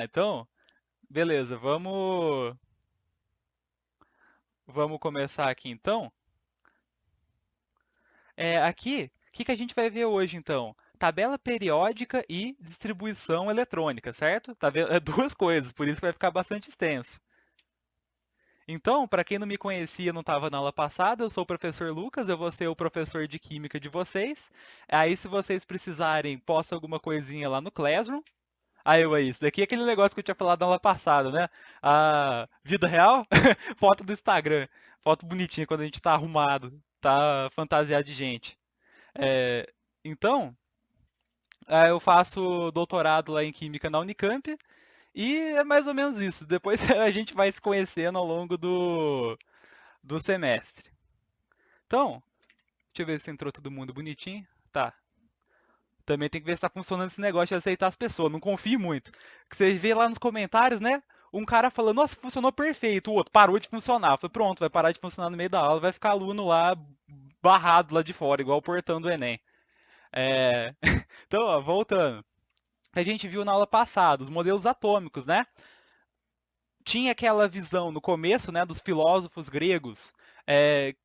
Então, beleza, vamos começar aqui então. Aqui, o que que a gente vai ver hoje então? Tabela periódica e distribuição eletrônica, certo? É duas coisas, por isso que vai ficar bastante extenso. Então, para quem não me conhecia, não estava na aula passada, eu sou o professor Lucas, eu vou ser o professor de química de vocês. Aí, se vocês precisarem, posta alguma coisinha lá no Classroom. Isso daqui é aquele negócio que eu tinha falado na aula passada, né? A vida real, foto do Instagram, foto bonitinha quando a gente tá arrumado, tá fantasiado de gente. É, então, eu faço doutorado lá em Química na Unicamp e é mais ou menos isso. Depois a gente vai se conhecendo ao longo do semestre. Então, deixa eu ver se entrou todo mundo bonitinho. Tá. Também tem que ver se tá funcionando esse negócio de aceitar as pessoas. Não confie muito. Que você vê lá nos comentários, né? Um cara falando, nossa, funcionou perfeito. O outro parou de funcionar. Foi pronto, vai parar de funcionar no meio da aula. Vai ficar aluno lá barrado lá de fora, igual o portão do Enem. É... Então, ó, voltando. A gente viu na aula passada os modelos atômicos, né? Tinha aquela visão no começo, né, dos filósofos gregos,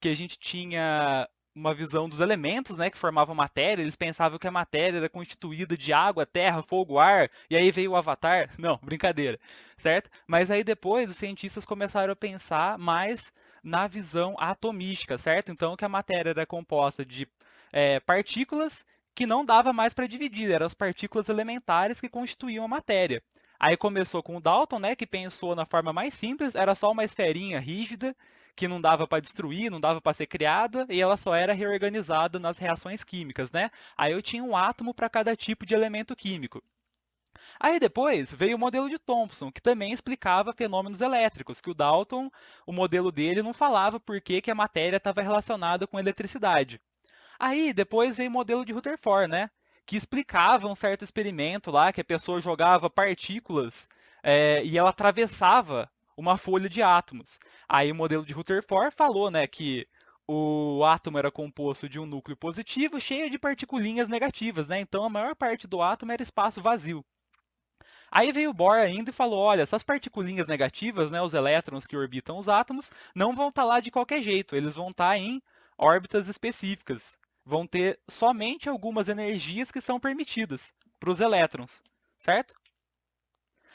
que a gente tinha uma visão dos elementos, né, que formavam matéria. Eles pensavam que a matéria era constituída de água, terra, fogo, ar, e aí veio o Avatar. Não, brincadeira, certo? Mas aí depois os cientistas começaram a pensar mais na visão atomística, certo? Então que a matéria era composta de partículas que não dava mais para dividir, eram as partículas elementares que constituíam a matéria. Aí começou com o Dalton, né, que pensou na forma mais simples, era só uma esferinha rígida que não dava para destruir, não dava para ser criada, e ela só era reorganizada nas reações químicas, né? Aí eu tinha um átomo para cada tipo de elemento químico. Aí depois veio o modelo de Thomson, que também explicava fenômenos elétricos, que o Dalton, o modelo dele não falava por que, que a matéria estava relacionada com eletricidade. Aí depois veio o modelo de Rutherford, né? Que explicava um certo experimento lá, que a pessoa jogava partículas e ela atravessava uma folha de átomos. Aí o modelo de Rutherford falou, né, que o átomo era composto de um núcleo positivo cheio de particulinhas negativas, né? Então a maior parte do átomo era espaço vazio. Aí veio o Bohr ainda e falou, olha, essas particulinhas negativas, né, os elétrons que orbitam os átomos, não vão estar lá de qualquer jeito, eles vão estar em órbitas específicas. Vão ter somente algumas energias que são permitidas para os elétrons, certo?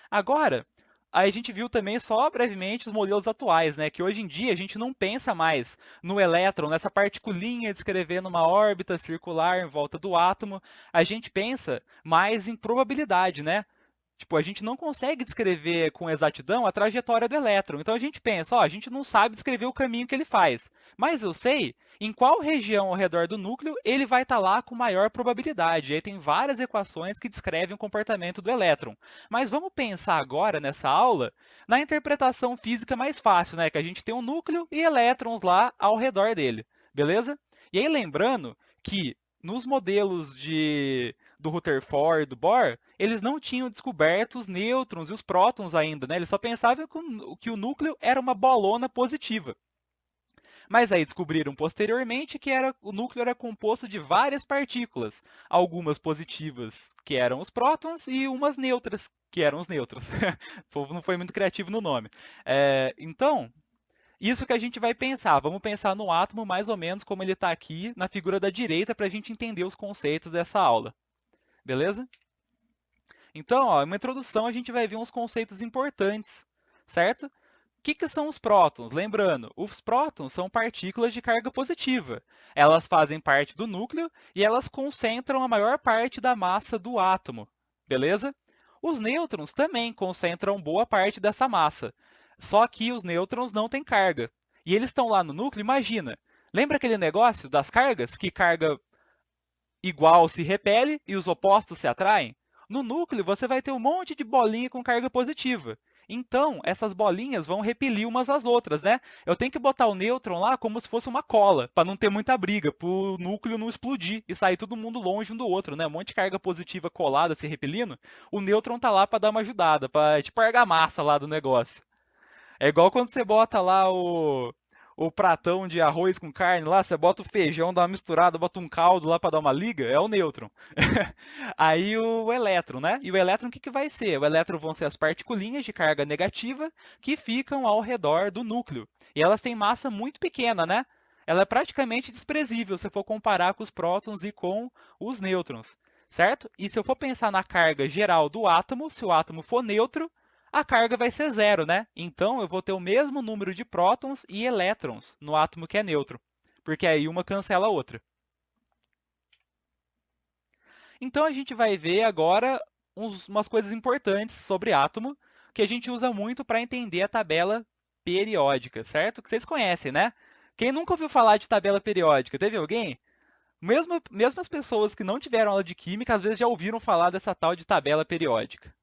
Agora, aí a gente viu também só brevemente os modelos atuais, né? Que hoje em dia a gente não pensa mais no elétron, nessa particulinha descrevendo uma órbita circular em volta do átomo. A gente pensa mais em probabilidade, né? Tipo, a gente não consegue descrever com exatidão a trajetória do elétron. Então a gente pensa, ó, a gente não sabe descrever o caminho que ele faz. Mas eu sei em qual região ao redor do núcleo ele vai estar lá com maior probabilidade. E aí tem várias equações que descrevem o comportamento do elétron. Mas vamos pensar agora nessa aula na interpretação física mais fácil, né? Que a gente tem um núcleo e elétrons lá ao redor dele, beleza? E aí lembrando que nos modelos do Rutherford e do Bohr, eles não tinham descoberto os nêutrons e os prótons ainda, né? Eles só pensavam que o núcleo era uma bolona positiva. Mas aí descobriram posteriormente que o núcleo era composto de várias partículas, algumas positivas, que eram os prótons, e umas neutras, que eram os nêutrons. O povo não foi muito criativo no nome. Então, isso que a gente vai pensar. Vamos pensar no átomo mais ou menos como ele está aqui na figura da direita para a gente entender os conceitos dessa aula. Beleza? Então, ó, em uma introdução a gente vai ver uns conceitos importantes, certo? O que são os prótons? Lembrando, os prótons são partículas de carga positiva. Elas fazem parte do núcleo e elas concentram a maior parte da massa do átomo, beleza? Os nêutrons também concentram boa parte dessa massa, só que os nêutrons não têm carga. E eles estão lá no núcleo, imagina. Lembra aquele negócio das cargas? Que carga igual se repele e os opostos se atraem? No núcleo, você vai ter um monte de bolinha com carga positiva. Então, essas bolinhas vão repelir umas às outras, né? Eu tenho que botar o nêutron lá como se fosse uma cola, para não ter muita briga, para o núcleo não explodir e sair todo mundo longe um do outro, né? Um monte de carga positiva colada se repelindo. O nêutron tá lá para dar uma ajudada, para tipo argamassa lá do negócio. É igual quando você bota lá o pratão de arroz com carne lá, você bota o feijão, dá uma misturada, bota um caldo lá para dar uma liga, é o nêutron. Aí o elétron, né? E o elétron o que vai ser? O elétron vão ser as particulinhas de carga negativa que ficam ao redor do núcleo. E elas têm massa muito pequena, né? Ela é praticamente desprezível se for comparar com os prótons e com os nêutrons, certo? E se eu for pensar na carga geral do átomo, se o átomo for neutro, a carga vai ser zero, né? Então eu vou ter o mesmo número de prótons e elétrons no átomo que é neutro, porque aí uma cancela a outra. Então a gente vai ver agora umas coisas importantes sobre átomo que a gente usa muito para entender a tabela periódica, certo? Que vocês conhecem, né? Quem nunca ouviu falar de tabela periódica? Teve alguém? Mesmo as pessoas que não tiveram aula de química, às vezes já ouviram falar dessa tal de tabela periódica.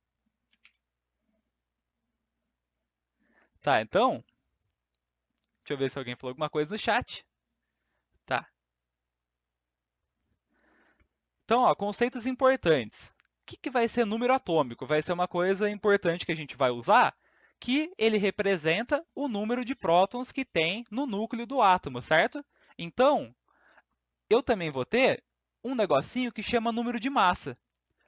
Tá, então, deixa eu ver se alguém falou alguma coisa no chat. Tá. Então, ó, conceitos importantes. O que vai ser número atômico? Vai ser uma coisa importante que a gente vai usar, que ele representa o número de prótons que tem no núcleo do átomo, certo? Então, eu também vou ter um negocinho que chama número de massa.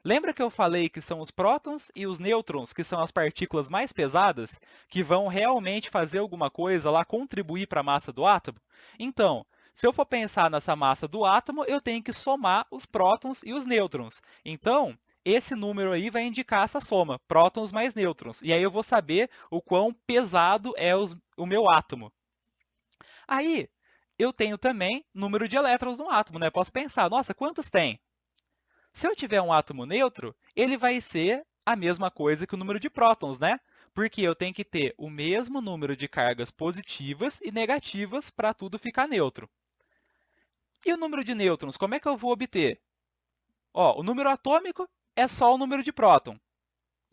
Lembra que eu falei que são os prótons e os nêutrons, que são as partículas mais pesadas, que vão realmente fazer alguma coisa lá, contribuir para a massa do átomo? Então, se eu for pensar nessa massa do átomo, eu tenho que somar os prótons e os nêutrons. Então, esse número aí vai indicar essa soma, prótons mais nêutrons. E aí eu vou saber o quão pesado é o meu átomo. Aí, eu tenho também número de elétrons no átomo, né? Posso pensar, nossa, quantos tem? Se eu tiver um átomo neutro, ele vai ser a mesma coisa que o número de prótons, né? Porque eu tenho que ter o mesmo número de cargas positivas e negativas para tudo ficar neutro. E o número de nêutrons, como é que eu vou obter? Ó, o número atômico é só o número de próton. O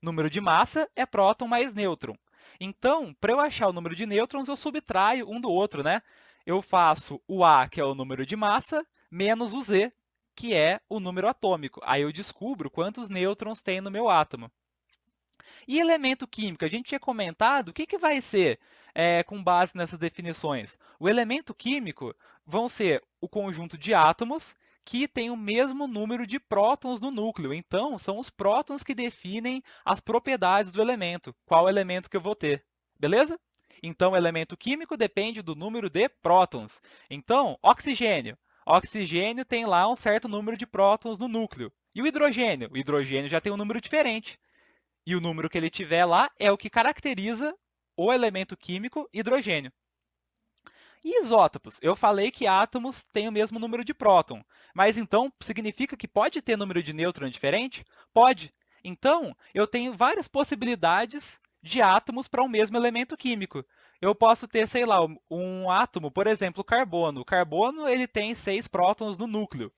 número de massa é próton mais nêutron. Então, para eu achar o número de nêutrons, eu subtraio um do outro, né? Eu faço o A, que é o número de massa, menos o Z, que é o número atômico. Aí eu descubro quantos nêutrons tem no meu átomo. E elemento químico? A gente tinha comentado, o que vai ser com base nessas definições? O elemento químico vão ser o conjunto de átomos que tem o mesmo número de prótons no núcleo. Então, são os prótons que definem as propriedades do elemento. Qual elemento que eu vou ter. Beleza? Então, o elemento químico depende do número de prótons. Então, oxigênio. Oxigênio tem lá um certo número de prótons no núcleo. E o hidrogênio? O hidrogênio já tem um número diferente. E o número que ele tiver lá é o que caracteriza o elemento químico hidrogênio. E isótopos? Eu falei que átomos têm o mesmo número de próton, mas então significa que pode ter número de nêutron diferente? Pode. Então, eu tenho várias possibilidades de átomos para um mesmo elemento químico. Eu posso ter, sei lá, um átomo, por exemplo, carbono. O carbono ele tem 6 prótons no núcleo.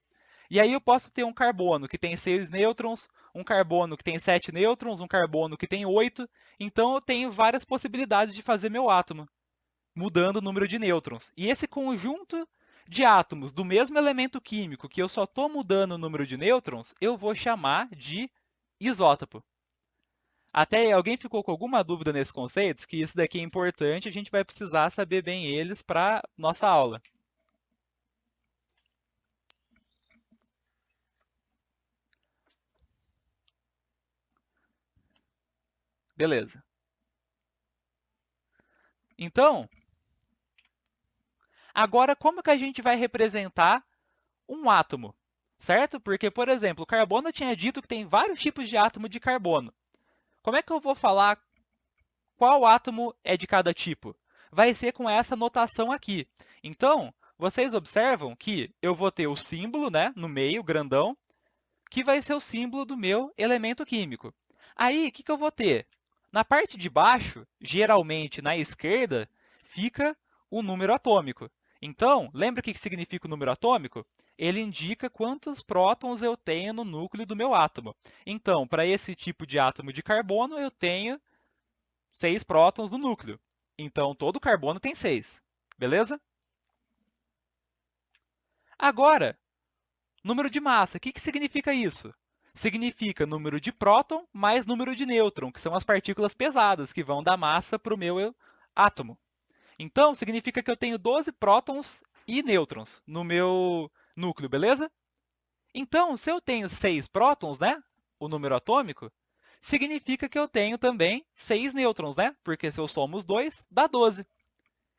E aí eu posso ter um carbono que tem 6 nêutrons, um carbono que tem 7 nêutrons, um carbono que tem 8. Então eu tenho várias possibilidades de fazer meu átomo, mudando o número de nêutrons. E esse conjunto de átomos do mesmo elemento químico, que eu só estou mudando o número de nêutrons, eu vou chamar de isótopo. Até alguém ficou com alguma dúvida nesses conceitos? Que isso daqui é importante, a gente vai precisar saber bem eles para nossa aula. Beleza. Então, agora como que a gente vai representar um átomo? Certo? Porque, por exemplo, o carbono tinha dito que tem vários tipos de átomo de carbono. Como é que eu vou falar qual átomo é de cada tipo? Vai ser com essa notação aqui. Então, vocês observam que eu vou ter o símbolo, né, no meio, grandão, que vai ser o símbolo do meu elemento químico. Aí, o que eu vou ter? Na parte de baixo, geralmente na esquerda, fica o número atômico. Então, lembra o que significa o número atômico? Ele indica quantos prótons eu tenho no núcleo do meu átomo. Então, para esse tipo de átomo de carbono, eu tenho 6 prótons no núcleo. Então, todo carbono tem 6. Beleza? Agora, número de massa. O que significa isso? Significa número de próton mais número de nêutron, que são as partículas pesadas que vão dar massa para o meu átomo. Então, significa que eu tenho 12 prótons e nêutrons no meu núcleo, beleza? Então, se eu tenho 6 prótons, né, o número atômico, significa que eu tenho também 6 nêutrons, né? Porque se eu somo os dois, dá 12.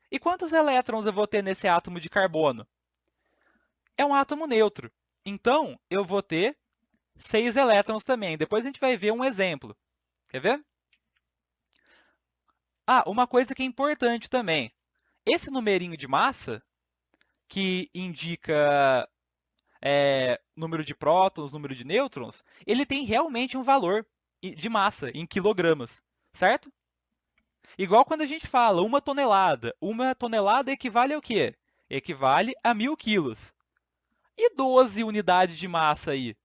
E quantos elétrons eu vou ter nesse átomo de carbono? É um átomo neutro. Então, eu vou ter 6 elétrons também. Depois a gente vai ver um exemplo. Quer ver? Ah, uma coisa que é importante também. Esse numerinho de massa, que indica número de prótons, número de nêutrons, ele tem realmente um valor de massa em quilogramas, certo? Igual quando a gente fala 1 tonelada equivale ao quê? Equivale a 1.000 quilos. E 12 unidades de massa aí,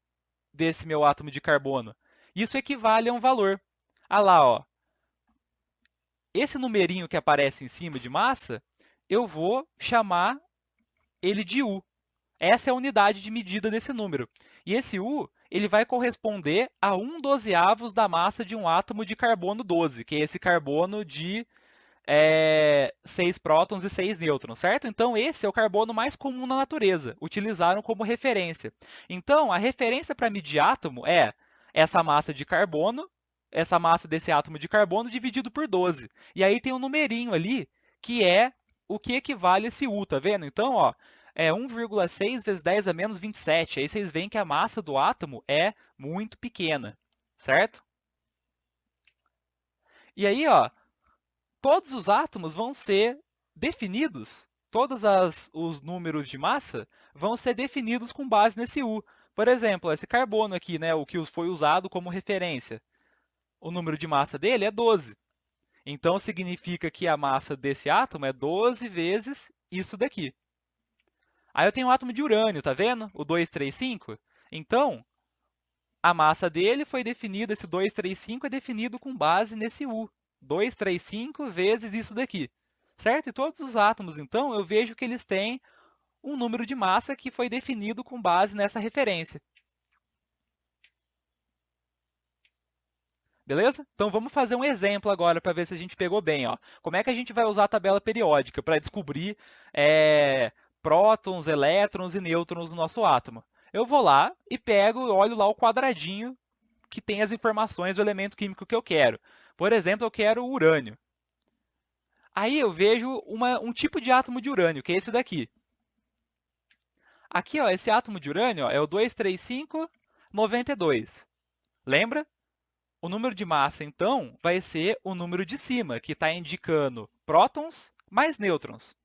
desse meu átomo de carbono? Isso equivale a um valor. Ah lá, ó. Esse numerinho que aparece em cima de massa, eu vou chamar ele de U. Essa é a unidade de medida desse número. E esse U, ele vai corresponder a 1/12 da massa de um átomo de carbono 12, que é esse carbono de 6 prótons e 6 nêutrons, certo? Então, esse é o carbono mais comum na natureza. Utilizaram como referência. Então, a referência para medir átomo é essa massa de carbono, essa massa desse átomo de carbono dividido por 12. E aí tem um numerinho ali, que é o que equivale a esse U, tá vendo? Então, ó, é 1,6 vezes 10 a menos 27. Aí vocês veem que a massa do átomo é muito pequena, certo? E aí, ó, todos os átomos vão ser definidos, os números de massa vão ser definidos com base nesse U. Por exemplo, esse carbono aqui, né, o que foi usado como referência, o número de massa dele é 12. Então, significa que a massa desse átomo é 12 vezes isso daqui. Aí eu tenho um átomo de urânio, tá vendo? O 235. Então, a massa dele foi definida, esse 235 é definido com base nesse U. 235 vezes isso daqui, certo? E todos os átomos, então, eu vejo que eles têm um número de massa que foi definido com base nessa referência. Beleza? Então, vamos fazer um exemplo agora para ver se a gente pegou bem. Ó. Como é que a gente vai usar a tabela periódica para descobrir prótons, elétrons e nêutrons no nosso átomo? Eu vou lá e pego e olho lá o quadradinho que tem as informações do elemento químico que eu quero. Por exemplo, eu quero o urânio. Aí eu vejo um tipo de átomo de urânio, que é esse daqui. Aqui, ó, esse átomo de urânio ó, é o 23592. Lembra? O número de massa, então, vai ser o número de cima, que está indicando prótons mais nêutrons.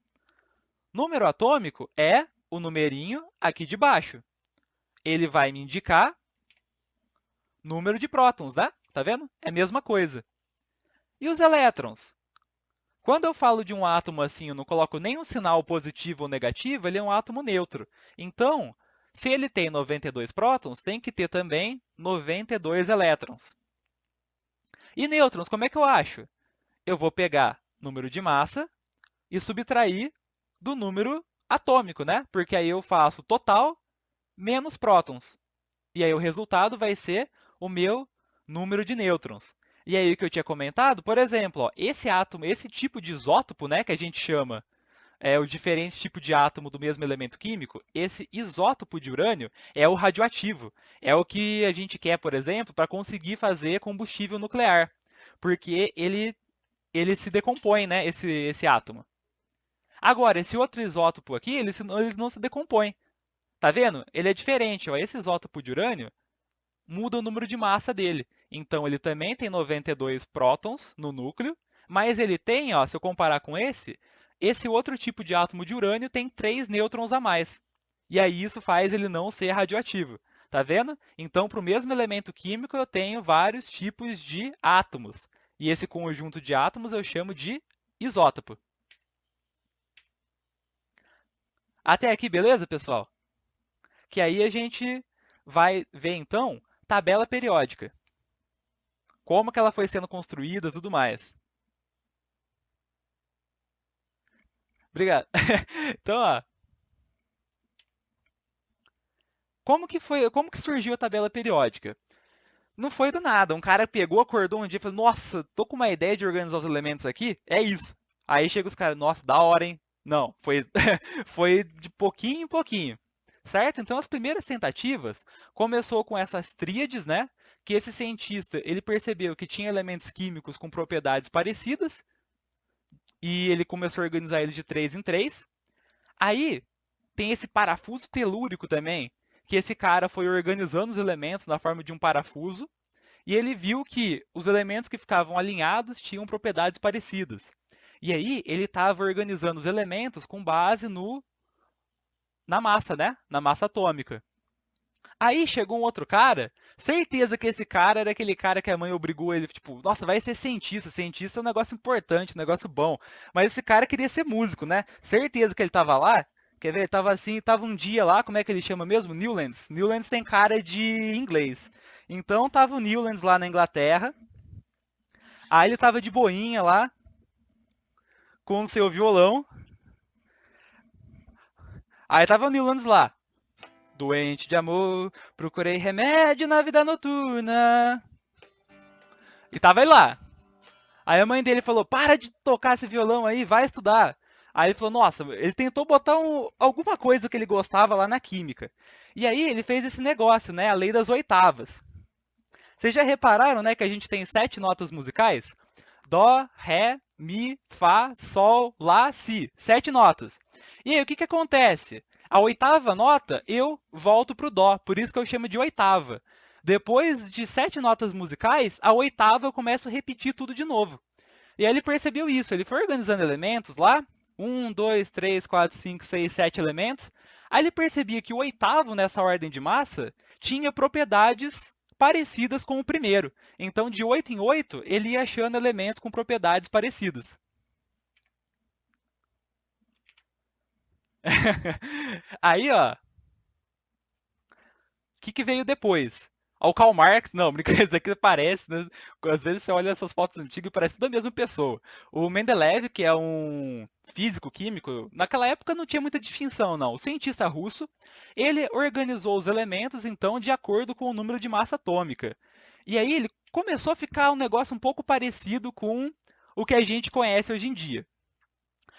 Número atômico é o numerinho aqui de baixo. Ele vai me indicar número de prótons, né? Tá vendo? É a mesma coisa. E os elétrons? Quando eu falo de um átomo assim, eu não coloco nenhum sinal positivo ou negativo, ele é um átomo neutro. Então, se ele tem 92 prótons, tem que ter também 92 elétrons. E nêutrons, como é que eu acho? Eu vou pegar número de massa e subtrair do número atômico, né? Porque aí eu faço total menos prótons. E aí o resultado vai ser o meu número de nêutrons. E aí o que eu tinha comentado, por exemplo, ó, esse átomo, esse tipo de isótopo, né, que a gente chama os diferentes tipos de átomo do mesmo elemento químico, esse isótopo de urânio é o radioativo. É o que a gente quer, por exemplo, para conseguir fazer combustível nuclear. Porque ele se decompõe, né, esse átomo. Agora, esse outro isótopo aqui, ele não se decompõe. Tá vendo? Ele é diferente. Ó. Esse isótopo de urânio muda o número de massa dele. Então, ele também tem 92 prótons no núcleo, mas ele tem, ó, se eu comparar com esse outro tipo de átomo de urânio tem 3 nêutrons a mais. E aí isso faz ele não ser radioativo. Tá vendo? Então, para o mesmo elemento químico, eu tenho vários tipos de átomos. E esse conjunto de átomos eu chamo de isótopo. Até aqui, beleza, pessoal? Que aí a gente vai ver, então, tabela periódica. Como que ela foi sendo construída e tudo mais. Obrigado. Então, ó, como que surgiu a tabela periódica? Não foi do nada. Um cara pegou, acordou um dia e falou: Nossa, tô com uma ideia de organizar os elementos aqui. É isso. Aí chega os caras, nossa, da hora, hein? Não, foi, foi de pouquinho em pouquinho, certo? Então as primeiras tentativas começou com essas tríades, né? Que esse cientista ele percebeu que tinha elementos químicos com propriedades parecidas e ele começou a organizar eles de 3 em 3. Aí tem esse parafuso telúrico também, que esse cara foi organizando os elementos na forma de um parafuso e ele viu que os elementos que ficavam alinhados tinham propriedades parecidas. E aí ele estava organizando os elementos com base na massa, né? Na massa atômica. Aí chegou um outro cara, certeza que esse cara era aquele cara que a mãe obrigou ele, tipo, nossa, vai ser cientista, cientista é um negócio importante, um negócio bom. Mas esse cara queria ser músico, né? Certeza que ele tava lá, quer ver, ele tava assim, tava um dia lá, como é que ele chama mesmo? Newlands. Newlands tem cara de inglês. Então tava o Newlands lá na Inglaterra, aí ele tava de boinha lá, com o seu violão, aí tava o Newlands lá. Doente de amor, procurei remédio na vida noturna. E tava ele lá. Aí a mãe dele falou, para de tocar esse violão aí, vai estudar. Aí ele falou, nossa, ele tentou botar alguma coisa que ele gostava lá na química. E aí ele fez esse negócio, né, a lei das oitavas. Vocês já repararam, né, que a gente tem 7 notas musicais? Dó, Ré, Mi, Fá, Sol, Lá, Si. 7 notas. E aí o que, que acontece? A oitava nota eu volto para o Dó, por isso que eu chamo de oitava. Depois de 7 notas musicais, a oitava eu começo a repetir tudo de novo. E aí ele percebeu isso, ele foi organizando elementos lá, 1, 2, 3, 4, 5, 6, 7 elementos. Aí ele percebia que o oitavo nessa ordem de massa tinha propriedades parecidas com o primeiro. Então, de 8 em 8, ele ia achando elementos com propriedades parecidas. Aí, ó, o que veio depois? O Karl Marx, não, brincadeira, isso aqui parece, né? Às vezes você olha essas fotos antigas e parece tudo a mesma pessoa. O Mendeleev, que é um físico químico, naquela época não tinha muita distinção, não. O cientista russo, ele organizou os elementos, então, de acordo com o número de massa atômica. E aí ele começou a ficar um negócio um pouco parecido com o que a gente conhece hoje em dia.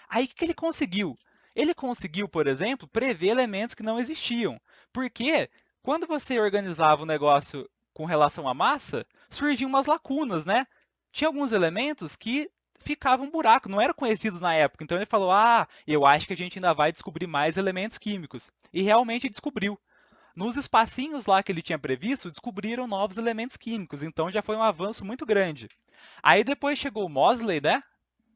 Aí o que ele conseguiu? Ele conseguiu, por exemplo, prever elementos que não existiam. Porque quando você organizava o negócio com relação à massa, surgiam umas lacunas, né? Tinha alguns elementos que ficavam buraco, não eram conhecidos na época. Então ele falou: ah, eu acho que a gente ainda vai descobrir mais elementos químicos. E realmente descobriu. Nos espacinhos lá que ele tinha previsto, descobriram novos elementos químicos. Então já foi um avanço muito grande. Aí depois chegou o Mosley, né?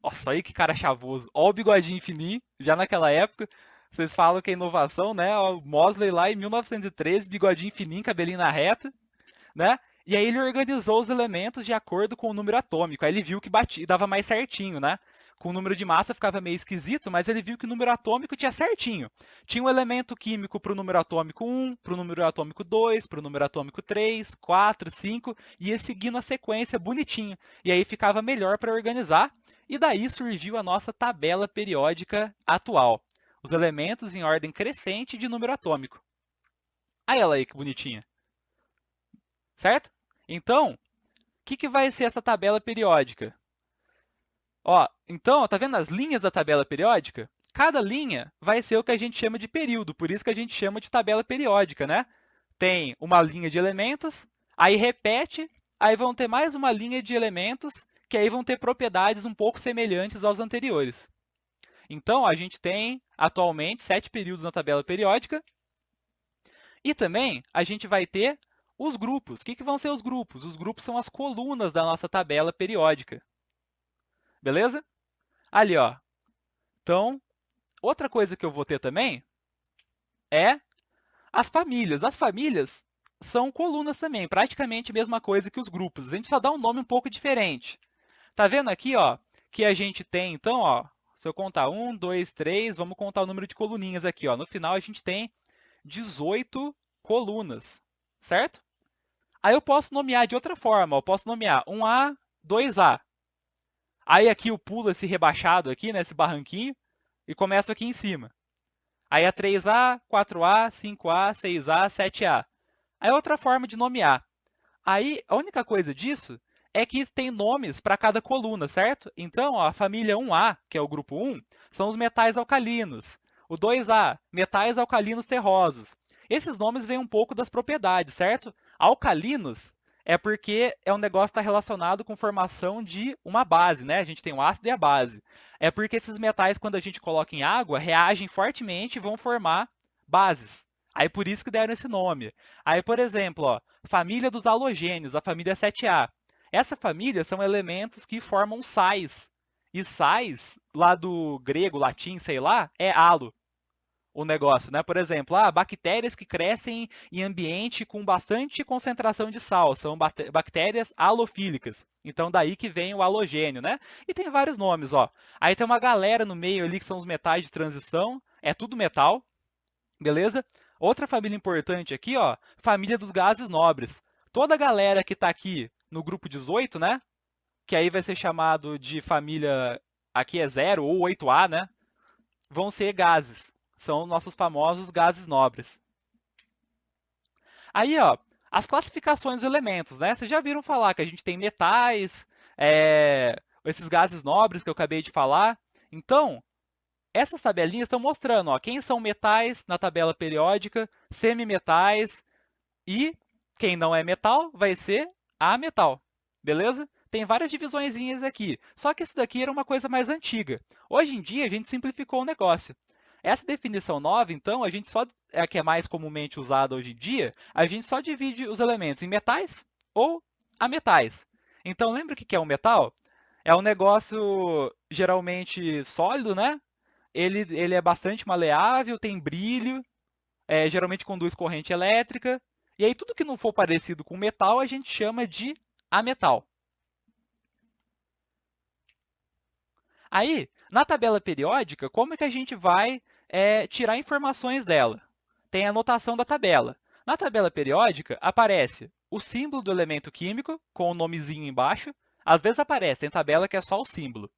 Nossa, aí que cara chavoso. Ó o bigodinho fininho, já naquela época. Vocês falam que é inovação, né? O Mosley lá em 1913, bigodinho fininho, cabelinho na reta, né? E aí ele organizou os elementos de acordo com o número atômico. Aí ele viu que batia, dava mais certinho, né? Com o número de massa ficava meio esquisito, mas ele viu que o número atômico tinha certinho. Tinha um elemento químico para o número atômico 1, para o número atômico 2, para o número atômico 3, 4, 5, e ia seguindo a sequência bonitinho. E aí ficava melhor para organizar. E daí surgiu a nossa tabela periódica atual. Os elementos em ordem crescente de número atômico. Aí ela aí, que bonitinha. Certo? Então, o que vai ser essa tabela periódica? Ó, então, tá vendo as linhas da tabela periódica? Cada linha vai ser o que a gente chama de período, por isso que a gente chama de tabela periódica, né? Tem uma linha de elementos, aí repete, aí vão ter mais uma linha de elementos, que aí vão ter propriedades um pouco semelhantes aos anteriores. Então, a gente tem, atualmente, 7 períodos na tabela periódica. E também a gente vai ter os grupos. O que vão ser os grupos? Os grupos são as colunas da nossa tabela periódica. Beleza? Ali, ó. Então, outra coisa que eu vou ter também é as famílias. As famílias são colunas também, praticamente a mesma coisa que os grupos. A gente só dá um nome um pouco diferente. Tá vendo aqui, ó, que a gente tem, então, ó, se eu contar 1, 2, 3, vamos contar o número de coluninhas aqui, ó. No final a gente tem 18 colunas, certo? Aí eu posso nomear de outra forma, eu posso nomear 1A, 2A. Aí aqui eu pulo esse rebaixado aqui, né, esse barranquinho, e começo aqui em cima. Aí é 3A, 4A, 5A, 6A, 7A. Aí outra forma de nomear. Aí a única coisa disso é que tem nomes para cada coluna, certo? Então, ó, a família 1A, que é o grupo 1, são os metais alcalinos. O 2A, metais alcalinos terrosos. Esses nomes vêm um pouco das propriedades, certo? Alcalinos é porque é um negócio que está relacionado com formação de uma base, né? A gente tem o ácido e a base. É porque esses metais, quando a gente coloca em água, reagem fortemente e vão formar bases. Aí por isso que deram esse nome. Aí, por exemplo, ó, família dos halogênios, a família 7A. Essa família são elementos que formam sais. E sais, lá do grego, latim, sei lá, é halo o negócio, né? Por exemplo, bactérias que crescem em ambiente com bastante concentração de sal, são bactérias halofílicas. Então daí que vem o halogênio, né? E tem vários nomes, ó. Aí tem uma galera no meio ali que são os metais de transição, é tudo metal, beleza? Outra família importante aqui, ó, família dos gases nobres. Toda a galera que está aqui no grupo 18, né? Que aí vai ser chamado de família, aqui é 0 ou 8A, né? Vão ser gases. São nossos famosos gases nobres. Aí, ó, as classificações dos elementos, né? Vocês já viram falar que a gente tem metais, esses gases nobres que eu acabei de falar. Então, essas tabelinhas estão mostrando, ó, quem são metais na tabela periódica, semimetais e quem não é metal vai ser ametal, beleza? Tem várias divisõezinhas aqui, só que isso daqui era uma coisa mais antiga. Hoje em dia a gente simplificou o negócio. Essa definição nova, então, a gente só é a que é mais comumente usada hoje em dia, a gente só divide os elementos em metais ou ametais. Então, lembra o que é um metal? É um negócio geralmente sólido, né? Ele é bastante maleável, tem brilho, geralmente conduz corrente elétrica. E aí, tudo que não for parecido com metal, a gente chama de ametal. Aí, na tabela periódica, como é que a gente vai tirar informações dela? Tem a anotação da tabela. Na tabela periódica, aparece o símbolo do elemento químico, com o nomezinho embaixo. Às vezes aparece, tem tabela que é só o símbolo.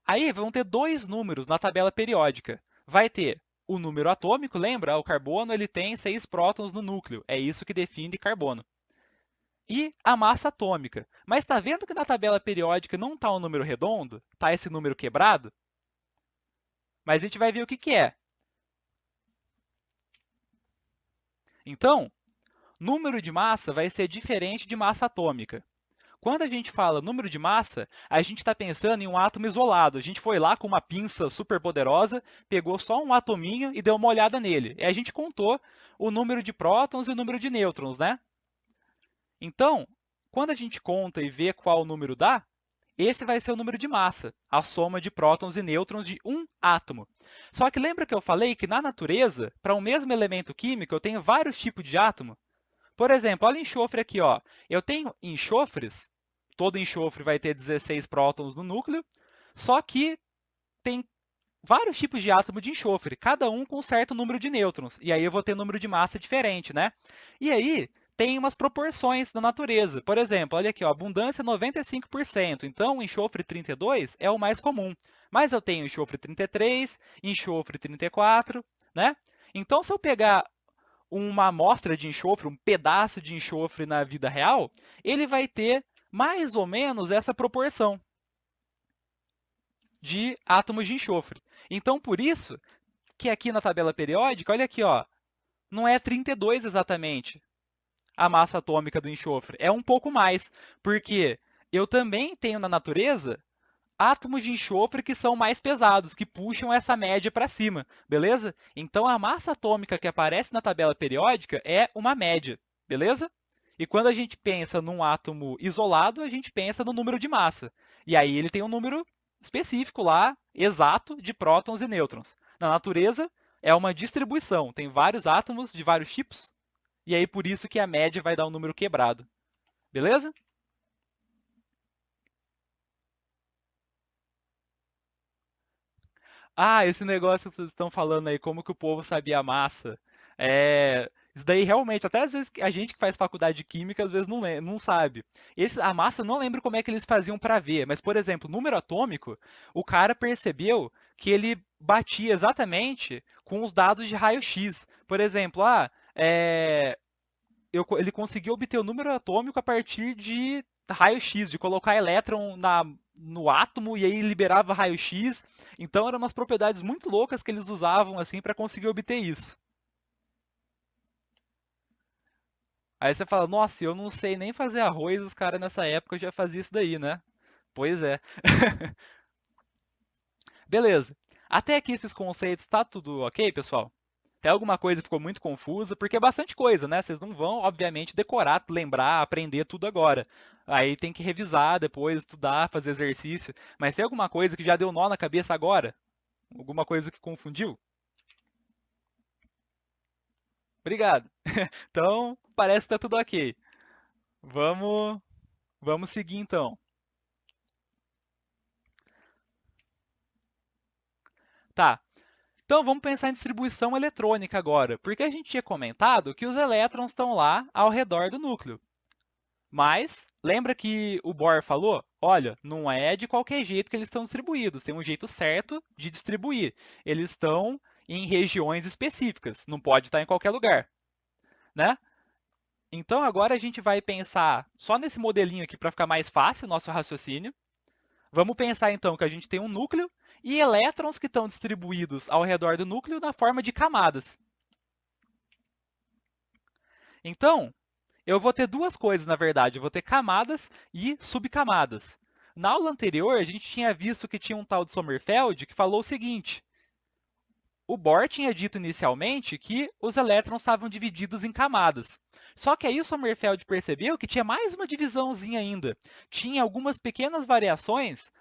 Aí vão ter dois números na tabela periódica. Vai ter o número atômico, lembra? O carbono ele tem 6 prótons no núcleo. É isso que define carbono. E a massa atômica. Mas está vendo que na tabela periódica não está um número redondo? Está esse número quebrado? Mas a gente vai ver o que, que é. Então, número de massa vai ser diferente de massa atômica. Quando a gente fala número de massa, a gente está pensando em um átomo isolado. A gente foi lá com uma pinça super poderosa, pegou só um atominho e deu uma olhada nele. E a gente contou o número de prótons e o número de nêutrons, né? Então, quando a gente conta e vê qual número dá, esse vai ser o número de massa, a soma de prótons e nêutrons de um átomo. Só que lembra que eu falei que na natureza, para um mesmo elemento químico, eu tenho vários tipos de átomo? Por exemplo, olha o enxofre aqui, ó. Eu tenho enxofres, todo enxofre vai ter 16 prótons no núcleo, só que tem vários tipos de átomo de enxofre, cada um com um certo número de nêutrons. E aí eu vou ter número de massa diferente, né? E aí tem umas proporções na natureza. Por exemplo, olha aqui, ó, abundância 95%. Então, o enxofre 32 é o mais comum. Mas eu tenho enxofre 33, enxofre 34, né? Então, se eu pegar uma amostra de enxofre, um pedaço de enxofre na vida real, ele vai ter mais ou menos essa proporção de átomos de enxofre. Então, por isso que aqui na tabela periódica, olha aqui, ó, não é 32 exatamente a massa atômica do enxofre, é um pouco mais, porque eu também tenho na natureza átomos de enxofre que são mais pesados, que puxam essa média para cima, beleza? Então, a massa atômica que aparece na tabela periódica é uma média, beleza? E quando a gente pensa num átomo isolado, a gente pensa no número de massa. E aí ele tem um número específico lá, exato, de prótons e nêutrons. Na natureza, é uma distribuição, tem vários átomos de vários tipos, e aí por isso que a média vai dar um número quebrado. Beleza? Esse negócio que vocês estão falando aí, como que o povo sabia a massa. Isso daí realmente, até às vezes a gente que faz faculdade de química, às vezes não sabe. A massa, eu não lembro como é que eles faziam para ver, mas, por exemplo, número atômico, o cara percebeu que ele batia exatamente com os dados de raio-x. Por exemplo, ele conseguiu obter o número atômico a partir de raio-x, de colocar elétron no átomo e aí liberava raio-x. Então eram umas propriedades muito loucas que eles usavam assim para conseguir obter isso. Aí você fala, nossa, eu não sei nem fazer arroz, os caras nessa época já faziam isso daí, né? Pois é. Beleza. Até aqui esses conceitos, tá tudo ok, pessoal? Tem alguma coisa que ficou muito confusa? Porque é bastante coisa, né? Vocês não vão, obviamente, decorar, lembrar, aprender tudo agora. Aí tem que revisar depois, estudar, fazer exercício. Mas tem alguma coisa que já deu nó na cabeça agora? Alguma coisa que confundiu? Obrigado. Então, parece que tá tudo ok. Vamos, vamos seguir então. Tá. Então vamos pensar em distribuição eletrônica agora, porque a gente tinha comentado que os elétrons estão lá ao redor do núcleo. Mas lembra que o Bohr falou? Olha, não é de qualquer jeito que eles estão distribuídos, tem um jeito certo de distribuir. Eles estão em regiões específicas, não pode estar em qualquer lugar, né? Então agora a gente vai pensar só nesse modelinho aqui para ficar mais fácil o nosso raciocínio. Vamos pensar então que a gente tem um núcleo e elétrons que estão distribuídos ao redor do núcleo na forma de camadas. Então, eu vou ter duas coisas, na verdade. Eu vou ter camadas e subcamadas. Na aula anterior, a gente tinha visto que tinha um tal de Sommerfeld que falou o seguinte. O Bohr tinha dito inicialmente que os elétrons estavam divididos em camadas. Só que aí o Sommerfeld percebeu que tinha mais uma divisãozinha ainda. Tinha algumas pequenas variações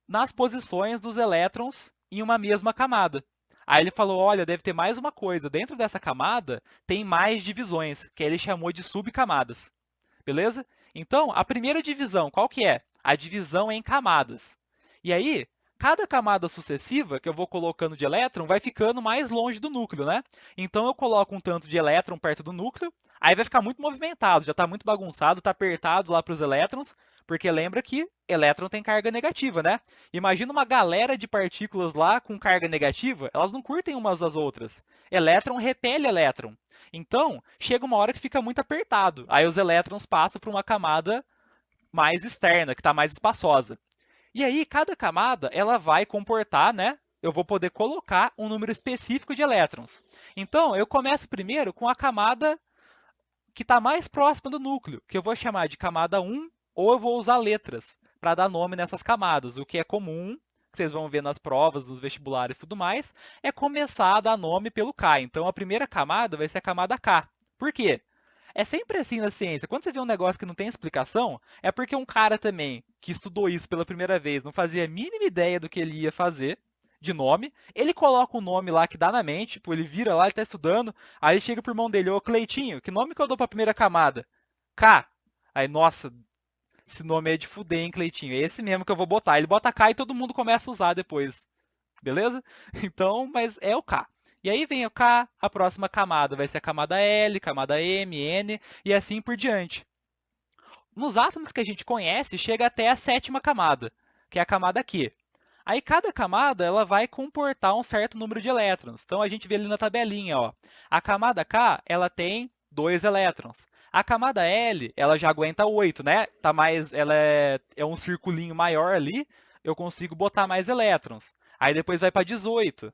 nas posições dos elétrons em uma mesma camada. Aí ele falou, olha, deve ter mais uma coisa. Dentro dessa camada tem mais divisões, que ele chamou de subcamadas. Beleza? Então, a primeira divisão, qual que é? A divisão em camadas. E aí, cada camada sucessiva que eu vou colocando de elétron vai ficando mais longe do núcleo, né? Então, eu coloco um tanto de elétron perto do núcleo, aí vai ficar muito movimentado, já está muito bagunçado, está apertado lá para os elétrons, porque lembra que elétron tem carga negativa, né? Imagina uma galera de partículas lá com carga negativa, elas não curtem umas às outras. Elétron repele elétron. Então, chega uma hora que fica muito apertado. Aí os elétrons passam para uma camada mais externa, que está mais espaçosa. E aí, cada camada ela vai comportar, né? Eu vou poder colocar um número específico de elétrons. Então, eu começo primeiro com a camada que está mais próxima do núcleo, que eu vou chamar de camada 1, ou eu vou usar letras para dar nome nessas camadas. O que é comum, que vocês vão ver nas provas, nos vestibulares e tudo mais, é começar a dar nome pelo K. Então, a primeira camada vai ser a camada K. Por quê? É sempre assim na ciência. Quando você vê um negócio que não tem explicação, é porque um cara também que estudou isso pela primeira vez não fazia a mínima ideia do que ele ia fazer de nome. Ele coloca um nome lá que dá na mente, tipo, ele vira lá, ele tá estudando, aí chega pro irmão dele, ô Cleitinho, que nome que eu dou pra primeira camada? K. Aí, nossa, esse nome é de fuder, hein, Cleitinho? É esse mesmo que eu vou botar. Ele bota K e todo mundo começa a usar depois. Beleza? Então, mas é o K. E aí vem o K, a próxima camada vai ser a camada L, camada M, N e assim por diante. Nos átomos que a gente conhece, chega até a sétima camada, que é a camada Q. Aí cada camada ela vai comportar um certo número de elétrons. Então a gente vê ali na tabelinha, ó. A camada K ela tem 2 elétrons. A camada L ela já aguenta 8, né? Tá mais, ela é um circulinho maior ali, eu consigo botar mais elétrons. Aí depois vai para 18.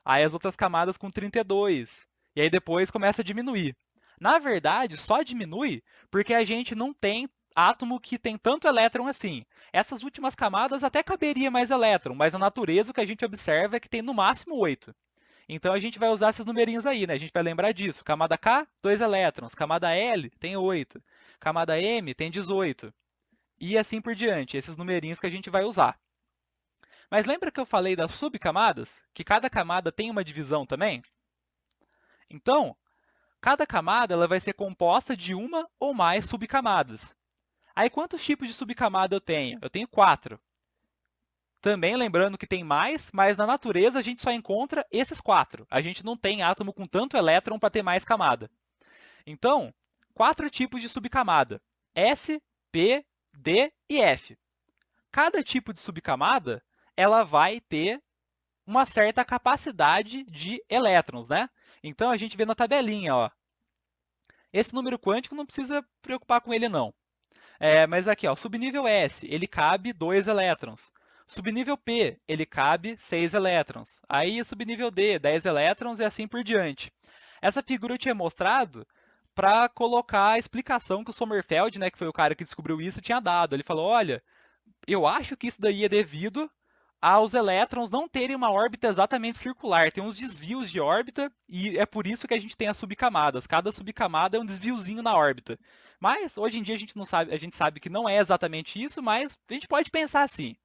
Aí as outras camadas com 32. E aí depois começa a diminuir. Na verdade, só diminui porque a gente não tem átomo que tem tanto elétron assim. Essas últimas camadas até caberia mais elétron, mas a natureza o que a gente observa é que tem no máximo 8. Então a gente vai usar esses numerinhos aí, né? A gente vai lembrar disso. Camada K, 2 elétrons. Camada L tem 8. Camada M tem 18. E assim por diante, esses numerinhos que a gente vai usar. Mas lembra que eu falei das subcamadas? Que cada camada tem uma divisão também? Então, cada camada ela vai ser composta de uma ou mais subcamadas. Aí, quantos tipos de subcamada eu tenho? Eu tenho 4. Também lembrando que tem mais, mas na natureza a gente só encontra esses 4. A gente não tem átomo com tanto elétron para ter mais camada. Então, 4 tipos de subcamada. S, P, D e F. Cada tipo de subcamada ela vai ter uma certa capacidade de elétrons, né? Então a gente vê na tabelinha, ó. Esse número quântico não precisa preocupar com ele não. Mas aqui, ó, subnível S, ele cabe 2 elétrons. Subnível P, ele cabe 6 elétrons. Aí subnível D, 10 elétrons e assim por diante. Essa figura eu tinha mostrado para colocar a explicação que o Sommerfeld, né, que foi o cara que descobriu isso, tinha dado. Ele falou, olha, eu acho que isso daí é devido aos elétrons não terem uma órbita exatamente circular. Tem uns desvios de órbita e é por isso que a gente tem as subcamadas. Cada subcamada é um desviozinho na órbita. Mas hoje em dia a gente não sabe, a gente sabe que não é exatamente isso, mas a gente pode pensar assim.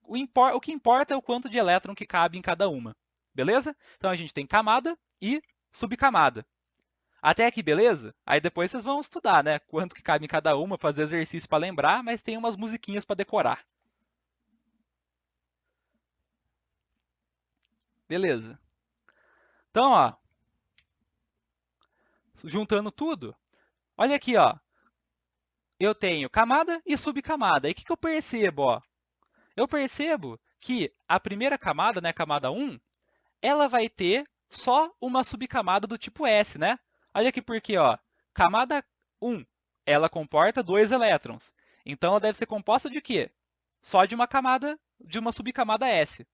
O que importa é o quanto de elétron que cabe em cada uma. Beleza? Então a gente tem camada e subcamada. Até aqui, beleza? Aí depois vocês vão estudar, né? Quanto que cabe em cada uma, fazer exercício para lembrar, mas tem umas musiquinhas para decorar. Beleza. Então, ó, juntando tudo, olha aqui, ó. Eu tenho camada e subcamada. E o que eu percebo, ó? Eu percebo que a primeira camada, né, camada 1, ela vai ter só uma subcamada do tipo S, né? Olha aqui porque, ó, camada 1, ela comporta 2 elétrons. Então ela deve ser composta de quê? Só de uma camada, de uma subcamada S.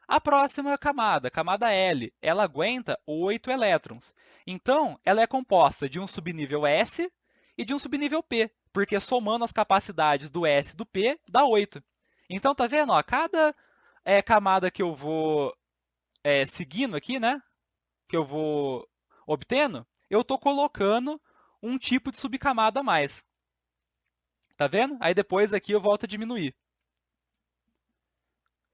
A próxima camada, camada L, ela aguenta 8 elétrons. Então, ela é composta de um subnível S e de um subnível P, porque somando as capacidades do S e do P, dá 8. Então, tá vendo? Ó, cada camada que eu vou seguindo aqui, né? Que eu vou obtendo, eu estou colocando um tipo de subcamada a mais. Tá vendo? Aí depois aqui eu volto a diminuir.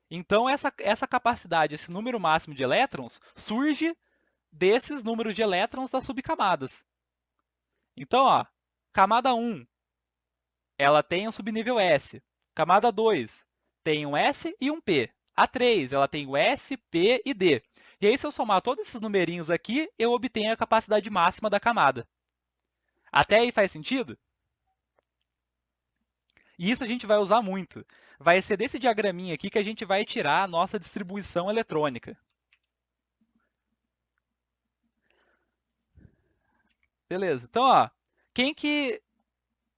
Então, essa capacidade, esse número máximo de elétrons, surge desses números de elétrons das subcamadas. Então, ó, camada 1, ela tem um subnível S. Camada 2 tem um S e um P. A 3, ela tem o S, P e D. E aí, se eu somar todos esses numerinhos aqui, eu obtenho a capacidade máxima da camada. Até aí faz sentido? E isso a gente vai usar muito. Vai ser desse diagraminha aqui que a gente vai tirar a nossa distribuição eletrônica. Beleza. Então, ó, quem que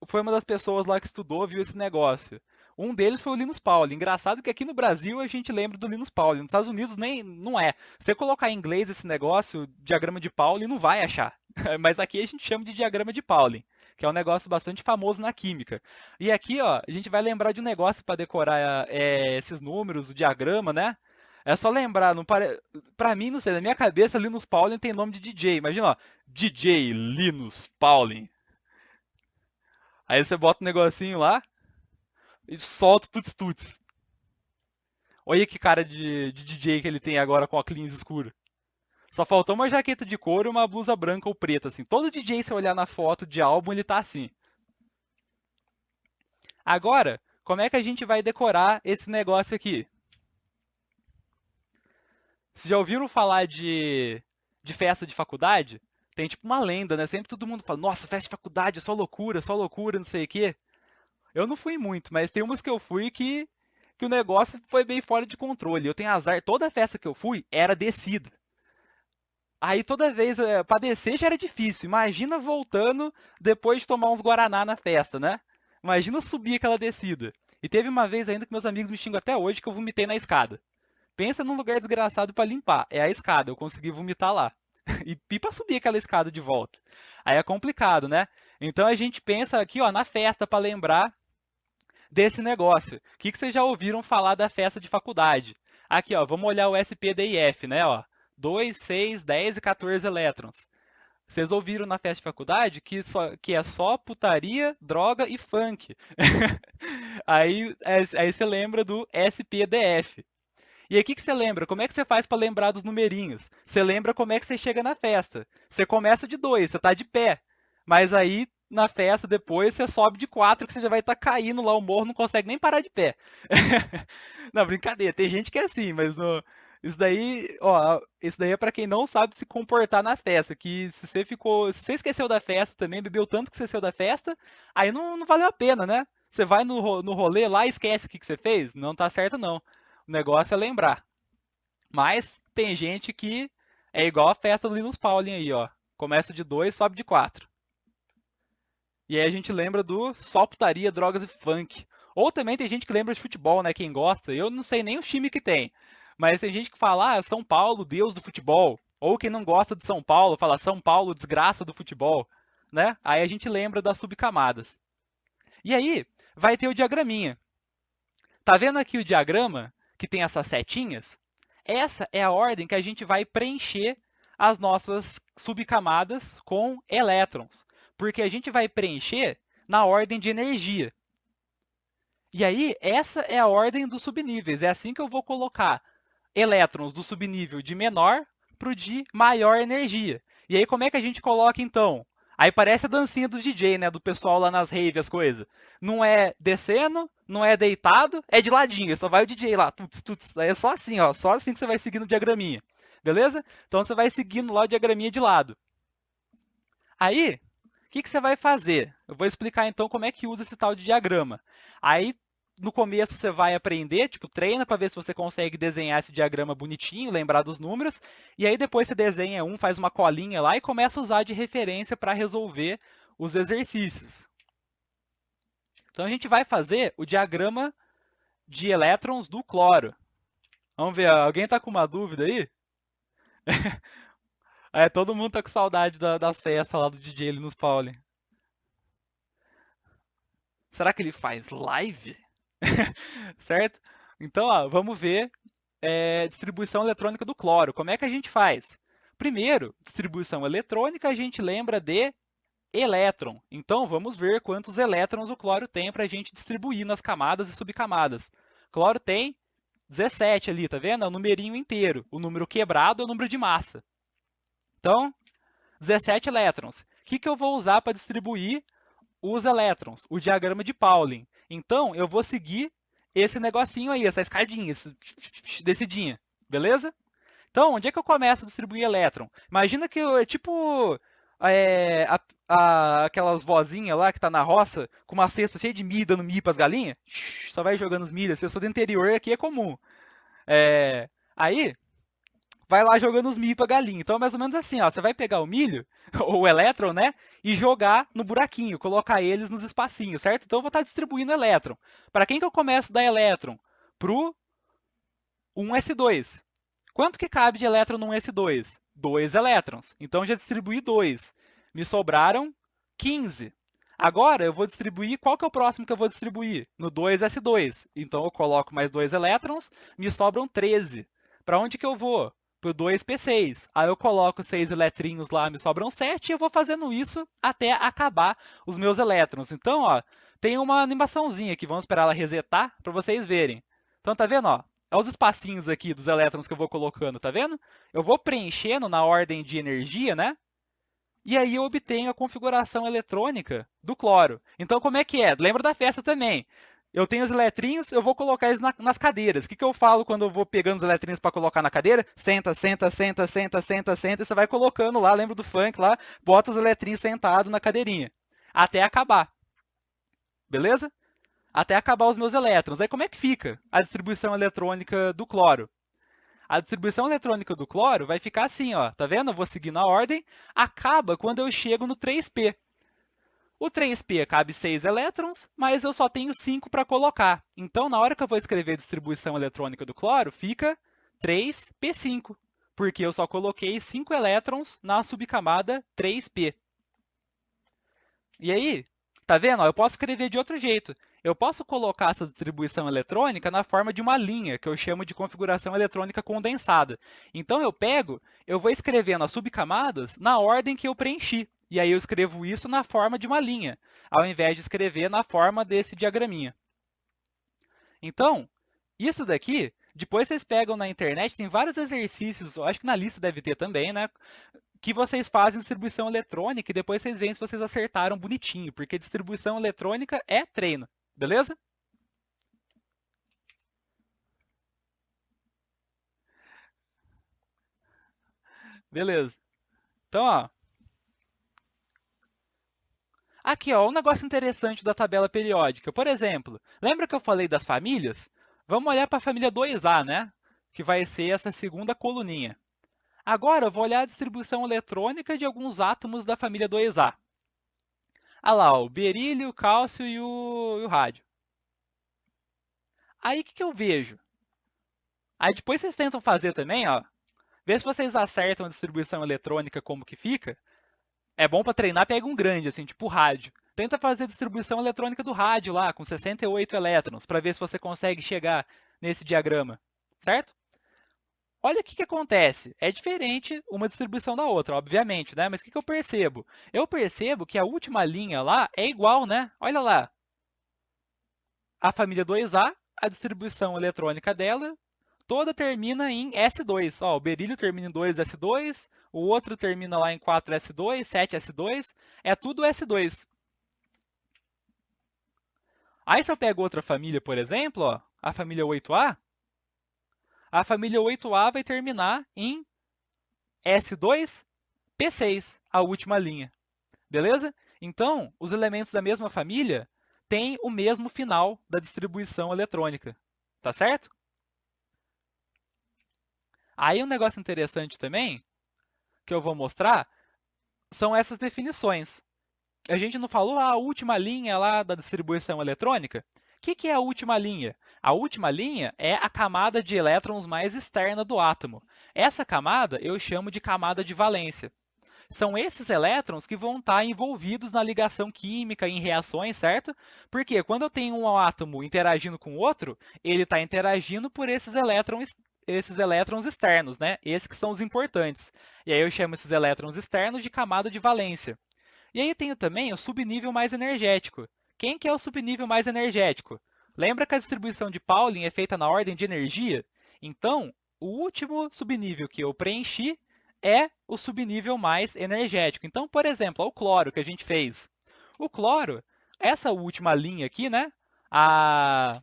foi uma das pessoas lá que estudou, viu esse negócio? Um deles foi o Linus Pauling. Engraçado que aqui no Brasil a gente lembra do Linus Pauling. Nos Estados Unidos nem não é. Se você colocar em inglês esse negócio, diagrama de Pauling, não vai achar. Mas aqui a gente chama de diagrama de Pauling, que é um negócio bastante famoso na química. E aqui, ó, a gente vai lembrar de um negócio para decorar esses números, o diagrama, né? É só lembrar, não pare... Pra mim, não sei, na minha cabeça, Linus Pauling tem nome de DJ. Imagina, ó, DJ Linus Pauling. Aí você bota um negocinho lá e solta o tuts-tuts. Olha que cara de DJ que ele tem agora com óculos escuro. Só faltou uma jaqueta de couro e uma blusa branca ou preta, assim. Todo DJ, se olhar na foto de álbum, ele tá assim. Agora, como é que a gente vai decorar esse negócio aqui? Vocês já ouviram falar de festa de faculdade? Tem tipo uma lenda, né? Sempre todo mundo fala, nossa, festa de faculdade é só loucura, não sei o quê. Eu não fui muito, mas tem umas que eu fui que o negócio foi bem fora de controle. Eu tenho azar, toda festa que eu fui era descida. Aí toda vez, pra descer já era difícil. Imagina voltando depois de tomar uns Guaraná na festa, né? Imagina subir aquela descida. E teve uma vez ainda que meus amigos me xingam até hoje que eu vomitei na escada. Pensa num lugar desgraçado pra limpar. É a escada, eu consegui vomitar lá. E pra subir aquela escada de volta. Aí é complicado, né? Então a gente pensa aqui, ó, na festa pra lembrar desse negócio. O que vocês já ouviram falar da festa de faculdade? Aqui, ó, vamos olhar o SPDIF, né? Ó, 2, 6, 10 e 14 elétrons. Vocês ouviram na festa de faculdade que é só putaria, droga e funk. Aí você lembra do SPDF. E aí o que você lembra? Como é que você faz para lembrar dos numerinhos? Você lembra como é que você chega na festa. Você começa de 2, você está de pé. Mas aí na festa depois você sobe de 4, que você já vai estar caindo lá o morro, não consegue nem parar de pé. Não, brincadeira, tem gente que é assim, mas isso daí, ó, isso daí é para quem não sabe se comportar na festa, que se você esqueceu da festa também, bebeu tanto que você esqueceu da festa, aí não valeu a pena, né? Você vai no rolê lá e esquece o que você fez? Não tá certo não. O negócio é lembrar. Mas tem gente que é igual a festa do Linus Pauling aí, ó. Começa de 2, sobe de 4. E aí a gente lembra do só putaria, drogas e funk. Ou também tem gente que lembra de futebol, né? Quem gosta. Eu não sei nem os times que tem. Mas tem gente que fala, ah, São Paulo, Deus do futebol. Ou quem não gosta de São Paulo, fala São Paulo, desgraça do futebol. Né? Aí a gente lembra das subcamadas. E aí, vai ter o diagraminha. Tá vendo aqui o diagrama, que tem essas setinhas? Essa é a ordem que a gente vai preencher as nossas subcamadas com elétrons. Porque a gente vai preencher na ordem de energia. E aí, essa é a ordem dos subníveis. É assim que eu vou colocar elétrons do subnível de menor para o de maior energia. E aí, como é que a gente coloca, então? Aí parece a dancinha do DJ, né? Do pessoal lá nas raves, as coisas. Não é descendo, não é deitado, é de ladinho. Só vai o DJ lá. Tuts, tuts. Aí é só assim, ó. Só assim que você vai seguindo o diagraminha. Beleza? Então, você vai seguindo lá o diagraminha de lado. Aí, o que você vai fazer? Eu vou explicar então como é que usa esse tal de diagrama. Aí, no começo, você vai aprender, tipo, treina para ver se você consegue desenhar esse diagrama bonitinho, lembrar dos números. E aí, depois você desenha um, faz uma colinha lá e começa a usar de referência para resolver os exercícios. Então, a gente vai fazer o diagrama de elétrons do cloro. Vamos ver, alguém está com uma dúvida aí? É, todo mundo tá com saudade das festas lá do DJ ali nos Pauli. Será que ele faz live? Certo? Então, ó, vamos ver distribuição eletrônica do cloro. Como é que a gente faz? Primeiro, distribuição eletrônica, a gente lembra de elétron. Então, vamos ver quantos elétrons o cloro tem para a gente distribuir nas camadas e subcamadas. O cloro tem 17 ali, tá vendo? É o numerinho inteiro. O número quebrado é o número de massa. Então, 17 elétrons. O que eu vou usar para distribuir os elétrons? O diagrama de Pauling. Então, eu vou seguir esse negocinho aí, essa escadinha, essa descidinha, beleza? Então, onde é que eu começo a distribuir elétron? Imagina que é tipo aquelas vozinhas lá que tá na roça, com uma cesta cheia de milho, dando milho pras galinhas. Só vai jogando os milhos. Se eu sou do interior, aqui é comum. Aí, vai lá jogando os milho pra galinha. Então é mais ou menos assim, ó. Você vai pegar o milho, ou o elétron, né? E jogar no buraquinho, colocar eles nos espacinhos, certo? Então eu vou estar distribuindo elétron. Para quem que eu começo a dar elétron? Pro 1s2. Quanto que cabe de elétron no 1s2? 2 elétrons. Então já distribuí 2. Me sobraram 15. Agora eu vou distribuir, qual que é o próximo que eu vou distribuir? No 2s2. Então eu coloco mais 2 elétrons, me sobram 13. Para onde que eu vou? Para o 2p6. Aí eu coloco 6 eletrinhos lá, me sobram 7 e eu vou fazendo isso até acabar os meus elétrons. Então, ó, tem uma animaçãozinha aqui, vamos esperar ela resetar para vocês verem. Então tá vendo, ó? Olha os espacinhos aqui dos elétrons que eu vou colocando, tá vendo? Eu vou preenchendo na ordem de energia, né? E aí eu obtenho a configuração eletrônica do cloro. Então, como é que é? Lembra da festa também. Eu tenho os eletrinhos, eu vou colocar eles nas cadeiras. O que eu falo quando eu vou pegando os eletrinhos para colocar na cadeira? Senta, senta, senta, senta, senta, senta. E você vai colocando lá, lembra do funk lá? Bota os eletrinhos sentados na cadeirinha. Até acabar. Beleza? Até acabar os meus elétrons. Aí como é que fica a distribuição eletrônica do cloro? A distribuição eletrônica do cloro vai ficar assim, ó. Tá vendo? Eu vou seguindo a ordem. Acaba quando eu chego no 3p. O 3p cabe 6 elétrons, mas eu só tenho 5 para colocar. Então, na hora que eu vou escrever a distribuição eletrônica do cloro, fica 3p5, porque eu só coloquei 5 elétrons na subcamada 3p. E aí, tá vendo? Eu posso escrever de outro jeito. Eu posso colocar essa distribuição eletrônica na forma de uma linha, que eu chamo de configuração eletrônica condensada. Então, eu vou escrevendo as subcamadas na ordem que eu preenchi. E aí eu escrevo isso na forma de uma linha, ao invés de escrever na forma desse diagraminha. Então, isso daqui, depois vocês pegam na internet, tem vários exercícios, eu acho que na lista deve ter também, né? Que vocês fazem distribuição eletrônica e depois vocês veem se vocês acertaram bonitinho, porque distribuição eletrônica é treino, beleza? Beleza. Então, ó. Aqui, ó, um negócio interessante da tabela periódica. Por exemplo, lembra que eu falei das famílias? Vamos olhar para a família 2A, né? Que vai ser essa segunda coluninha. Agora, eu vou olhar a distribuição eletrônica de alguns átomos da família 2A. Ah lá, ó, o berílio, o cálcio e o rádio. Aí o que eu vejo? Aí depois vocês tentam fazer também, ó. Vê se vocês acertam a distribuição eletrônica como que fica. É bom para treinar, pega um grande, assim, tipo o rádio. Tenta fazer a distribuição eletrônica do rádio lá, com 68 elétrons, para ver se você consegue chegar nesse diagrama, certo? Olha o que acontece. É diferente uma distribuição da outra, obviamente, né? Mas o que eu percebo? Eu percebo que a última linha lá é igual, né? Olha lá. A família 2A, a distribuição eletrônica dela, toda termina em S2. Ó, o berílio termina em 2S2, o outro termina lá em 4S2, 7S2, é tudo S2. Aí se eu pego outra família, por exemplo, ó, a família 8A, a família 8A vai terminar em S2P6, a última linha. Beleza? Então, os elementos da mesma família têm o mesmo final da distribuição eletrônica. Tá certo? Aí um negócio interessante também, que eu vou mostrar, são essas definições. A gente não falou a última linha lá da distribuição eletrônica? O que é a última linha? A última linha é a camada de elétrons mais externa do átomo. Essa camada eu chamo de camada de valência. São esses elétrons que vão estar envolvidos na ligação química, em reações, certo? Porque quando eu tenho um átomo interagindo com outro, ele está interagindo por esses elétrons externos, né? Esses que são os importantes. E aí eu chamo esses elétrons externos de camada de valência. E aí tenho também o subnível mais energético. Quem que é o subnível mais energético? Lembra que a distribuição de Pauling é feita na ordem de energia? Então, o último subnível que eu preenchi é o subnível mais energético. Então, por exemplo, o cloro que a gente fez. O cloro, essa última linha aqui, né? A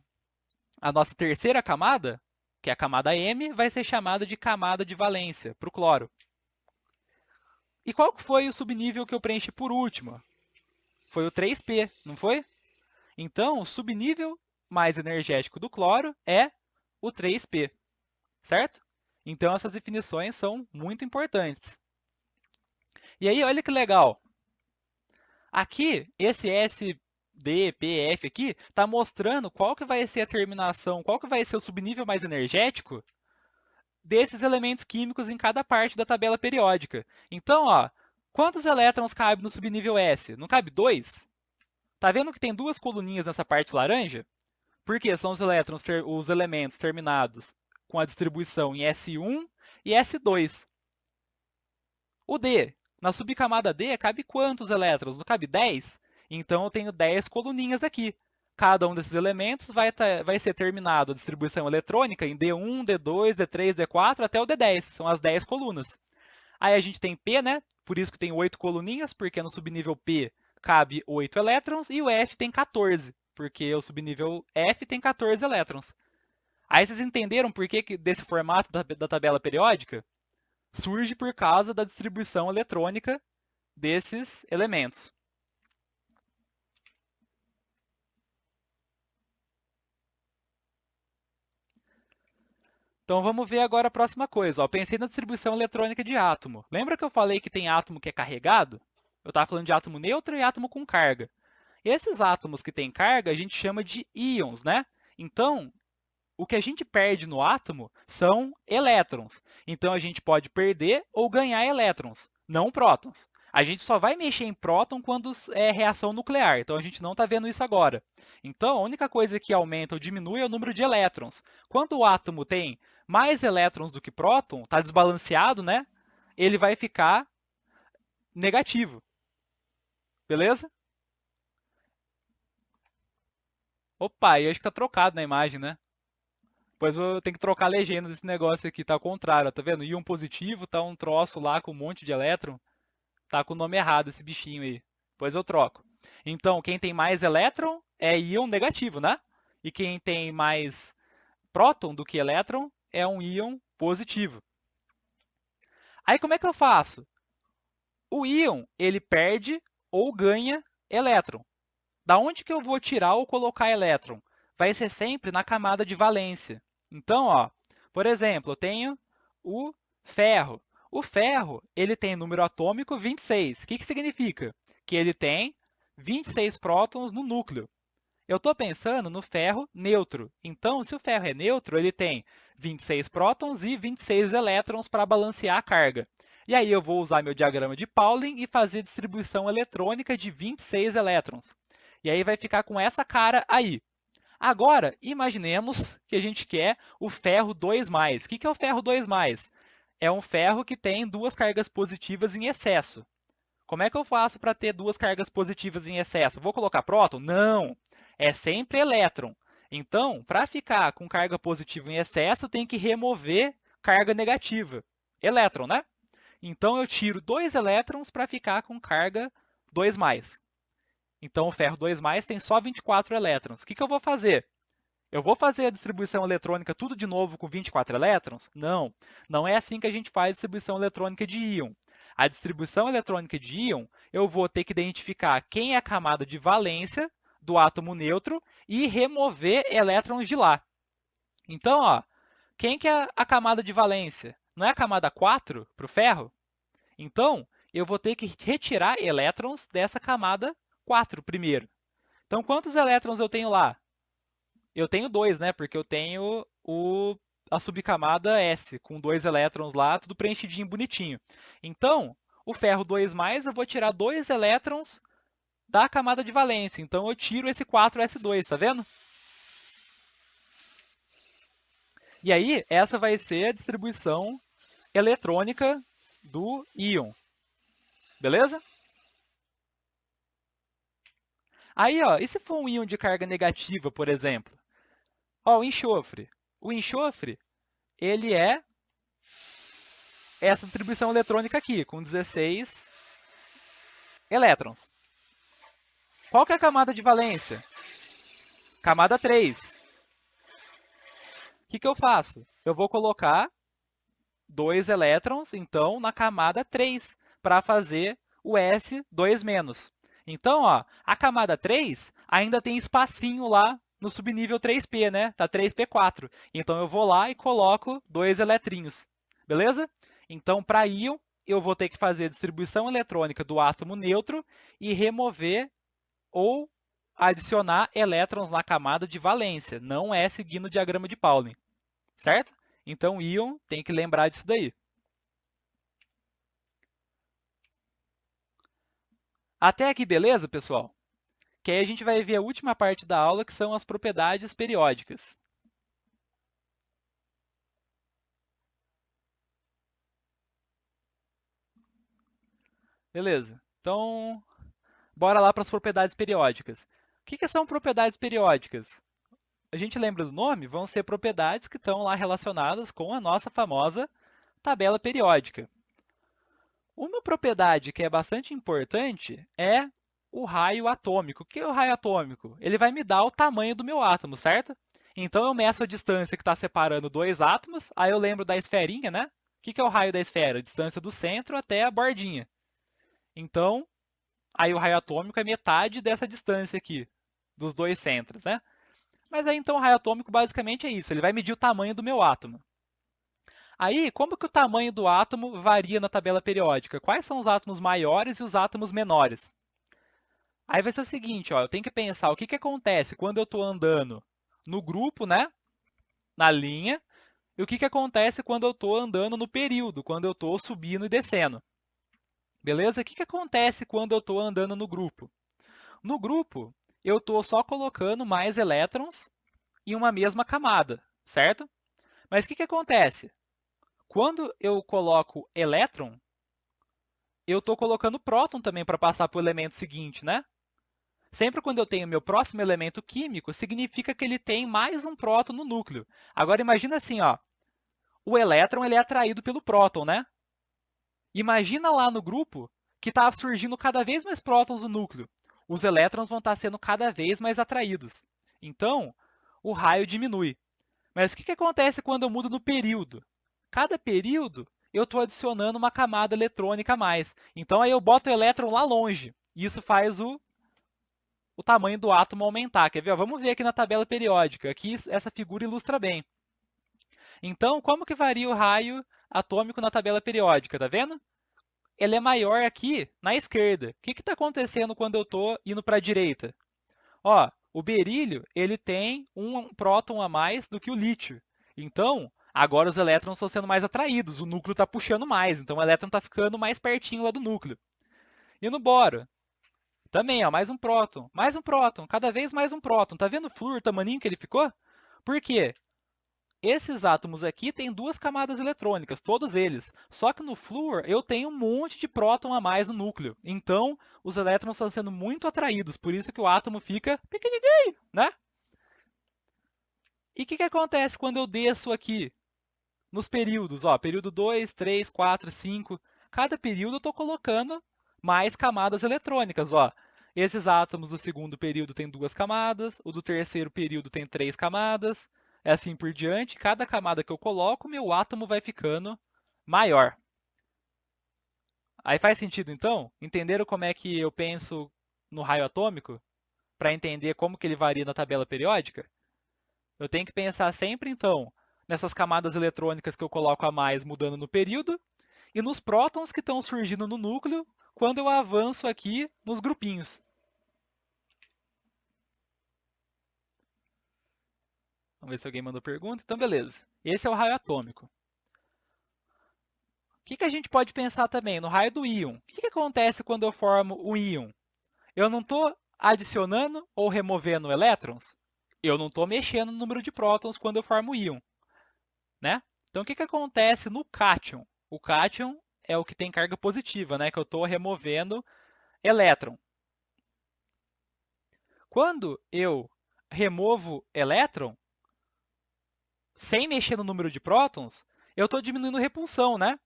nossa terceira camada, que é a camada M, vai ser chamada de camada de valência para o cloro. E qual foi o subnível que eu preenchi por último? Foi o 3P, não foi? Então, o subnível mais energético do cloro é o 3P, certo? Então, essas definições são muito importantes. E aí, olha que legal. Aqui, esse SDPF aqui está mostrando qual que vai ser a terminação, qual que vai ser o subnível mais energético desses elementos químicos em cada parte da tabela periódica. Então, ó, quantos elétrons cabe no subnível S? Não cabe 2? Tá vendo que tem duas coluninhas nessa parte laranja? Porque são os elementos terminados com a distribuição em S1 e S2. O D, na subcamada D, cabe quantos elétrons? Não cabe 10? Então eu tenho 10 coluninhas aqui. Cada um desses elementos vai ser terminado a distribuição eletrônica em D1, D2, D3, D4 até o D10. São as 10 colunas. Aí a gente tem P, né? Por isso que tem 8 coluninhas, porque no subnível P cabe 8 elétrons, e o F tem 14, porque o subnível F tem 14 elétrons. Aí vocês entenderam por que desse formato da tabela periódica? Surge por causa da distribuição eletrônica desses elementos. Então vamos ver agora a próxima coisa. Ó, pensei na distribuição eletrônica de átomo. Lembra que eu falei que tem átomo que é carregado? Eu estava falando de átomo neutro e átomo com carga. Esses átomos que têm carga a gente chama de íons, né? Então, o que a gente perde no átomo são elétrons. Então, a gente pode perder ou ganhar elétrons, não prótons. A gente só vai mexer em próton quando é reação nuclear, então a gente não está vendo isso agora. Então, a única coisa que aumenta ou diminui é o número de elétrons. Quando o átomo tem mais elétrons do que próton, está desbalanceado, né? Ele vai ficar negativo. Beleza? Opa, eu acho que está trocado na imagem, né? Pois eu tenho que trocar a legenda desse negócio aqui, tá ao contrário, tá vendo? Íon positivo, tá um troço lá com um monte de elétron, tá com o nome errado esse bichinho aí. Pois eu troco. Então, quem tem mais elétron é íon negativo, né? E quem tem mais próton do que elétron é um íon positivo. Aí como é que eu faço? O íon, ele perde ou ganha elétron. Da onde que eu vou tirar ou colocar elétron? Vai ser sempre na camada de valência. Então, ó, por exemplo, eu tenho o ferro. O ferro ele tem número atômico 26. O que significa? Que ele tem 26 prótons no núcleo. Eu estou pensando no ferro neutro. Então, se o ferro é neutro, ele tem 26 prótons e 26 elétrons para balancear a carga. E aí eu vou usar meu diagrama de Pauling e fazer distribuição eletrônica de 26 elétrons. E aí vai ficar com essa cara aí. Agora, imaginemos que a gente quer o ferro 2+. O que é o ferro 2+? É um ferro que tem duas cargas positivas em excesso. Como é que eu faço para ter duas cargas positivas em excesso? Vou colocar próton? Não! É sempre elétron. Então, para ficar com carga positiva em excesso, tem que remover carga negativa. Elétron, né? Então, eu tiro 2 elétrons para ficar com carga 2+. Então, o ferro 2+, tem só 24 elétrons. O que eu vou fazer? Eu vou fazer a distribuição eletrônica tudo de novo com 24 elétrons? Não, não é assim que a gente faz a distribuição eletrônica de íon. A distribuição eletrônica de íon, eu vou ter que identificar quem é a camada de valência do átomo neutro e remover elétrons de lá. Então, ó, quem que é a camada de valência? Não é a camada 4 para o ferro? Então, eu vou ter que retirar elétrons dessa camada 4 primeiro. Então, quantos elétrons eu tenho lá? Eu tenho 2, né? Porque eu tenho a subcamada S, com 2 elétrons lá, tudo preenchidinho, bonitinho. Então, o ferro 2+, eu vou tirar 2 elétrons da camada de valência. Então, eu tiro esse 4s2, tá vendo? E aí, essa vai ser a distribuição eletrônica do íon. Beleza? Aí, ó, e se for um íon de carga negativa, por exemplo? Ó, o enxofre. O enxofre, ele é essa distribuição eletrônica aqui, com 16 elétrons. Qual que é a camada de valência? Camada 3. O que eu faço? Eu vou colocar 2 elétrons, então, na camada 3, para fazer o S2-. Então, ó, a camada 3 ainda tem espacinho lá no subnível 3p, né? Tá 3p4. Então, eu vou lá e coloco 2 eletrinhos. Beleza? Então, para íon, eu vou ter que fazer a distribuição eletrônica do átomo neutro e remover ou adicionar elétrons na camada de valência. Não é seguindo o diagrama de Pauling. Certo? Então, íon tem que lembrar disso daí. Até aqui, beleza, pessoal? Que aí a gente vai ver a última parte da aula, que são as propriedades periódicas. Beleza. Então, bora lá para as propriedades periódicas. O que são propriedades periódicas? A gente lembra do nome? Vão ser propriedades que estão lá relacionadas com a nossa famosa tabela periódica. Uma propriedade que é bastante importante é o raio atômico. O que é o raio atômico? Ele vai me dar o tamanho do meu átomo, certo? Então, eu meço a distância que está separando dois átomos, aí eu lembro da esferinha, né? O que é o raio da esfera? A distância do centro até a bordinha. Então, aí o raio atômico é metade dessa distância aqui, dos dois centros, né? Mas aí, então, o raio atômico basicamente é isso. Ele vai medir o tamanho do meu átomo. Aí, como que o tamanho do átomo varia na tabela periódica? Quais são os átomos maiores e os átomos menores? Aí vai ser o seguinte, ó, eu tenho que pensar o que acontece quando eu estou andando no grupo, né? Na linha, e o que acontece quando eu estou andando no período, quando eu estou subindo e descendo. Beleza? O que acontece quando eu estou andando no grupo? No grupo, eu estou só colocando mais elétrons em uma mesma camada, certo? Mas o que acontece? Quando eu coloco elétron, eu estou colocando próton também para passar para o elemento seguinte, né? Sempre quando eu tenho meu próximo elemento químico, significa que ele tem mais um próton no núcleo. Agora, imagina assim, ó, o elétron ele é atraído pelo próton, né? Imagina lá no grupo que está surgindo cada vez mais prótons no núcleo. Os elétrons vão estar sendo cada vez mais atraídos. Então, o raio diminui. Mas o que acontece quando eu mudo no período? Cada período, eu estou adicionando uma camada eletrônica a mais. Então, aí eu boto o elétron lá longe. E isso faz o tamanho do átomo aumentar. Quer ver? Vamos ver aqui na tabela periódica. Aqui, essa figura ilustra bem. Então, como que varia o raio atômico na tabela periódica? Tá vendo? ele é maior aqui na esquerda. O que está acontecendo quando eu estou indo para a direita? Ó, o berílio ele tem um próton a mais do que o lítio. Então, agora os elétrons estão sendo mais atraídos, o núcleo está puxando mais, então o elétron está ficando mais pertinho lá do núcleo. E no boro? Também, ó, mais um próton, cada vez mais um próton. Tá vendo o flúor, o tamaninho que ele ficou? Por quê? Esses átomos aqui têm duas camadas eletrônicas, todos eles. Só que no flúor eu tenho um monte de próton a mais no núcleo. Então, os elétrons estão sendo muito atraídos, por isso que o átomo fica pequenininho, né? E o que acontece quando eu desço aqui nos períodos? Ó, período 2, 3, 4, 5. Cada período eu estou colocando mais camadas eletrônicas. Ó. Esses átomos do segundo período têm duas camadas, o do terceiro período tem 3 camadas, é assim por diante. Cada camada que eu coloco, meu átomo vai ficando maior. Aí faz sentido, então? Entenderam como é que eu penso no raio atômico? Para entender como que ele varia na tabela periódica? Eu tenho que pensar sempre, então, nessas camadas eletrônicas que eu coloco a mais mudando no período e nos prótons que estão surgindo no núcleo quando eu avanço aqui nos grupinhos. Vamos ver se alguém mandou pergunta. Então, beleza. Esse é o raio atômico. O que a gente pode pensar também no raio do íon? O que acontece quando eu formo o íon? Eu não estou adicionando ou removendo elétrons? Eu não estou mexendo no número de prótons quando eu formo o íon, né? Então, o que acontece no cátion? O cátion é o que tem carga positiva, né? Que eu estou removendo elétron. Quando eu removo elétron, sem mexer no número de prótons, eu estou diminuindo repulsão, né?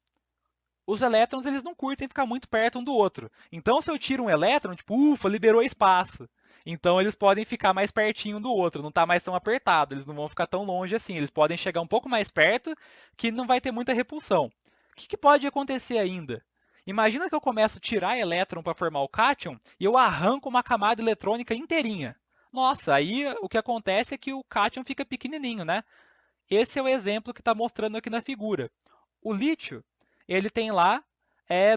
Os elétrons eles não curtem ficar muito perto um do outro. Então, se eu tiro um elétron, tipo, ufa, liberou espaço. Então, eles podem ficar mais pertinho um do outro, não está mais tão apertado, eles não vão ficar tão longe assim. Eles podem chegar um pouco mais perto, que não vai ter muita repulsão. O que pode acontecer ainda? Imagina que eu começo a tirar elétron para formar o cátion e eu arranco uma camada eletrônica inteirinha. Nossa, aí o que acontece é que o cátion fica pequenininho, né? Esse é o exemplo que está mostrando aqui na figura. O lítio, ele tem lá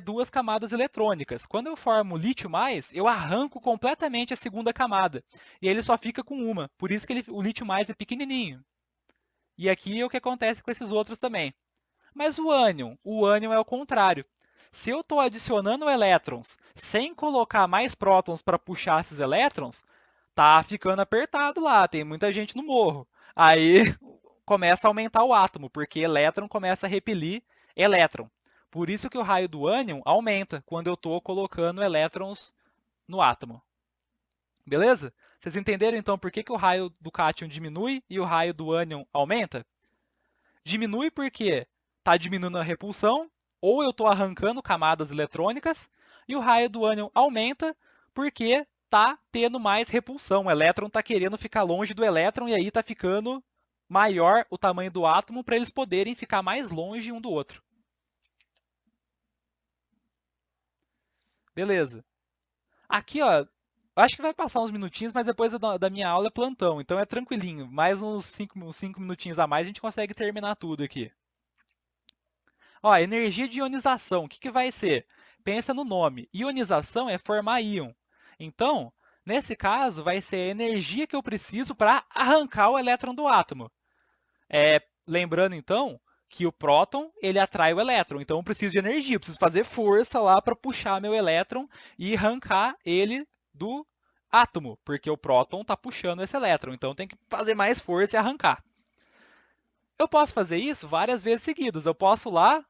duas camadas eletrônicas. Quando eu formo lítio+, eu arranco completamente a segunda camada. E ele só fica com uma. Por isso que o lítio+ é pequenininho. E aqui é o que acontece com esses outros também. Mas o ânion é o contrário. Se eu estou adicionando elétrons sem colocar mais prótons para puxar esses elétrons, tá ficando apertado lá, tem muita gente no morro. Aí começa a aumentar o átomo, porque elétron começa a repelir elétron. Por isso que o raio do ânion aumenta quando eu estou colocando elétrons no átomo. Beleza? Vocês entenderam então por que o raio do cátion diminui e o raio do ânion aumenta? Diminui porque está diminuindo a repulsão, ou eu estou arrancando camadas eletrônicas, e o raio do ânion aumenta porque está tendo mais repulsão. O elétron está querendo ficar longe do elétron e aí está ficando maior o tamanho do átomo para eles poderem ficar mais longe um do outro. Beleza. Aqui, ó, acho que vai passar uns minutinhos, mas depois da minha aula é plantão, então é tranquilinho. Mais uns 5 minutinhos a mais a gente consegue terminar tudo aqui. Ó, energia de ionização, o que vai ser? Pensa no nome. Ionização é formar íon. Então, nesse caso, vai ser a energia que eu preciso para arrancar o elétron do átomo. Lembrando, então, que o próton ele atrai o elétron. Então, eu preciso de energia, eu preciso fazer força lá para puxar meu elétron e arrancar ele do átomo, porque o próton está puxando esse elétron. Então, tem que fazer mais força e arrancar. Eu posso fazer isso várias vezes seguidas. Eu posso lá,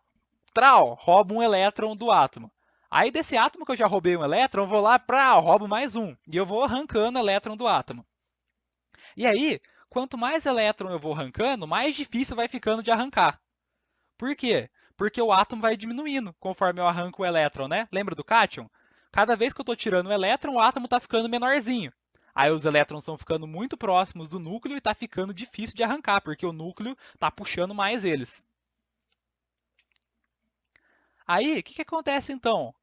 roubo um elétron do átomo. Aí, desse átomo que eu já roubei um elétron, eu vou lá, roubo mais um. E eu vou arrancando elétron do átomo. E aí, quanto mais elétron eu vou arrancando, mais difícil vai ficando de arrancar. Por quê? Porque o átomo vai diminuindo conforme eu arranco o elétron, né? Lembra do cátion? Cada vez que eu estou tirando o elétron, o átomo está ficando menorzinho. Aí os elétrons estão ficando muito próximos do núcleo e está ficando difícil de arrancar, porque o núcleo está puxando mais eles. Aí, o que acontece então?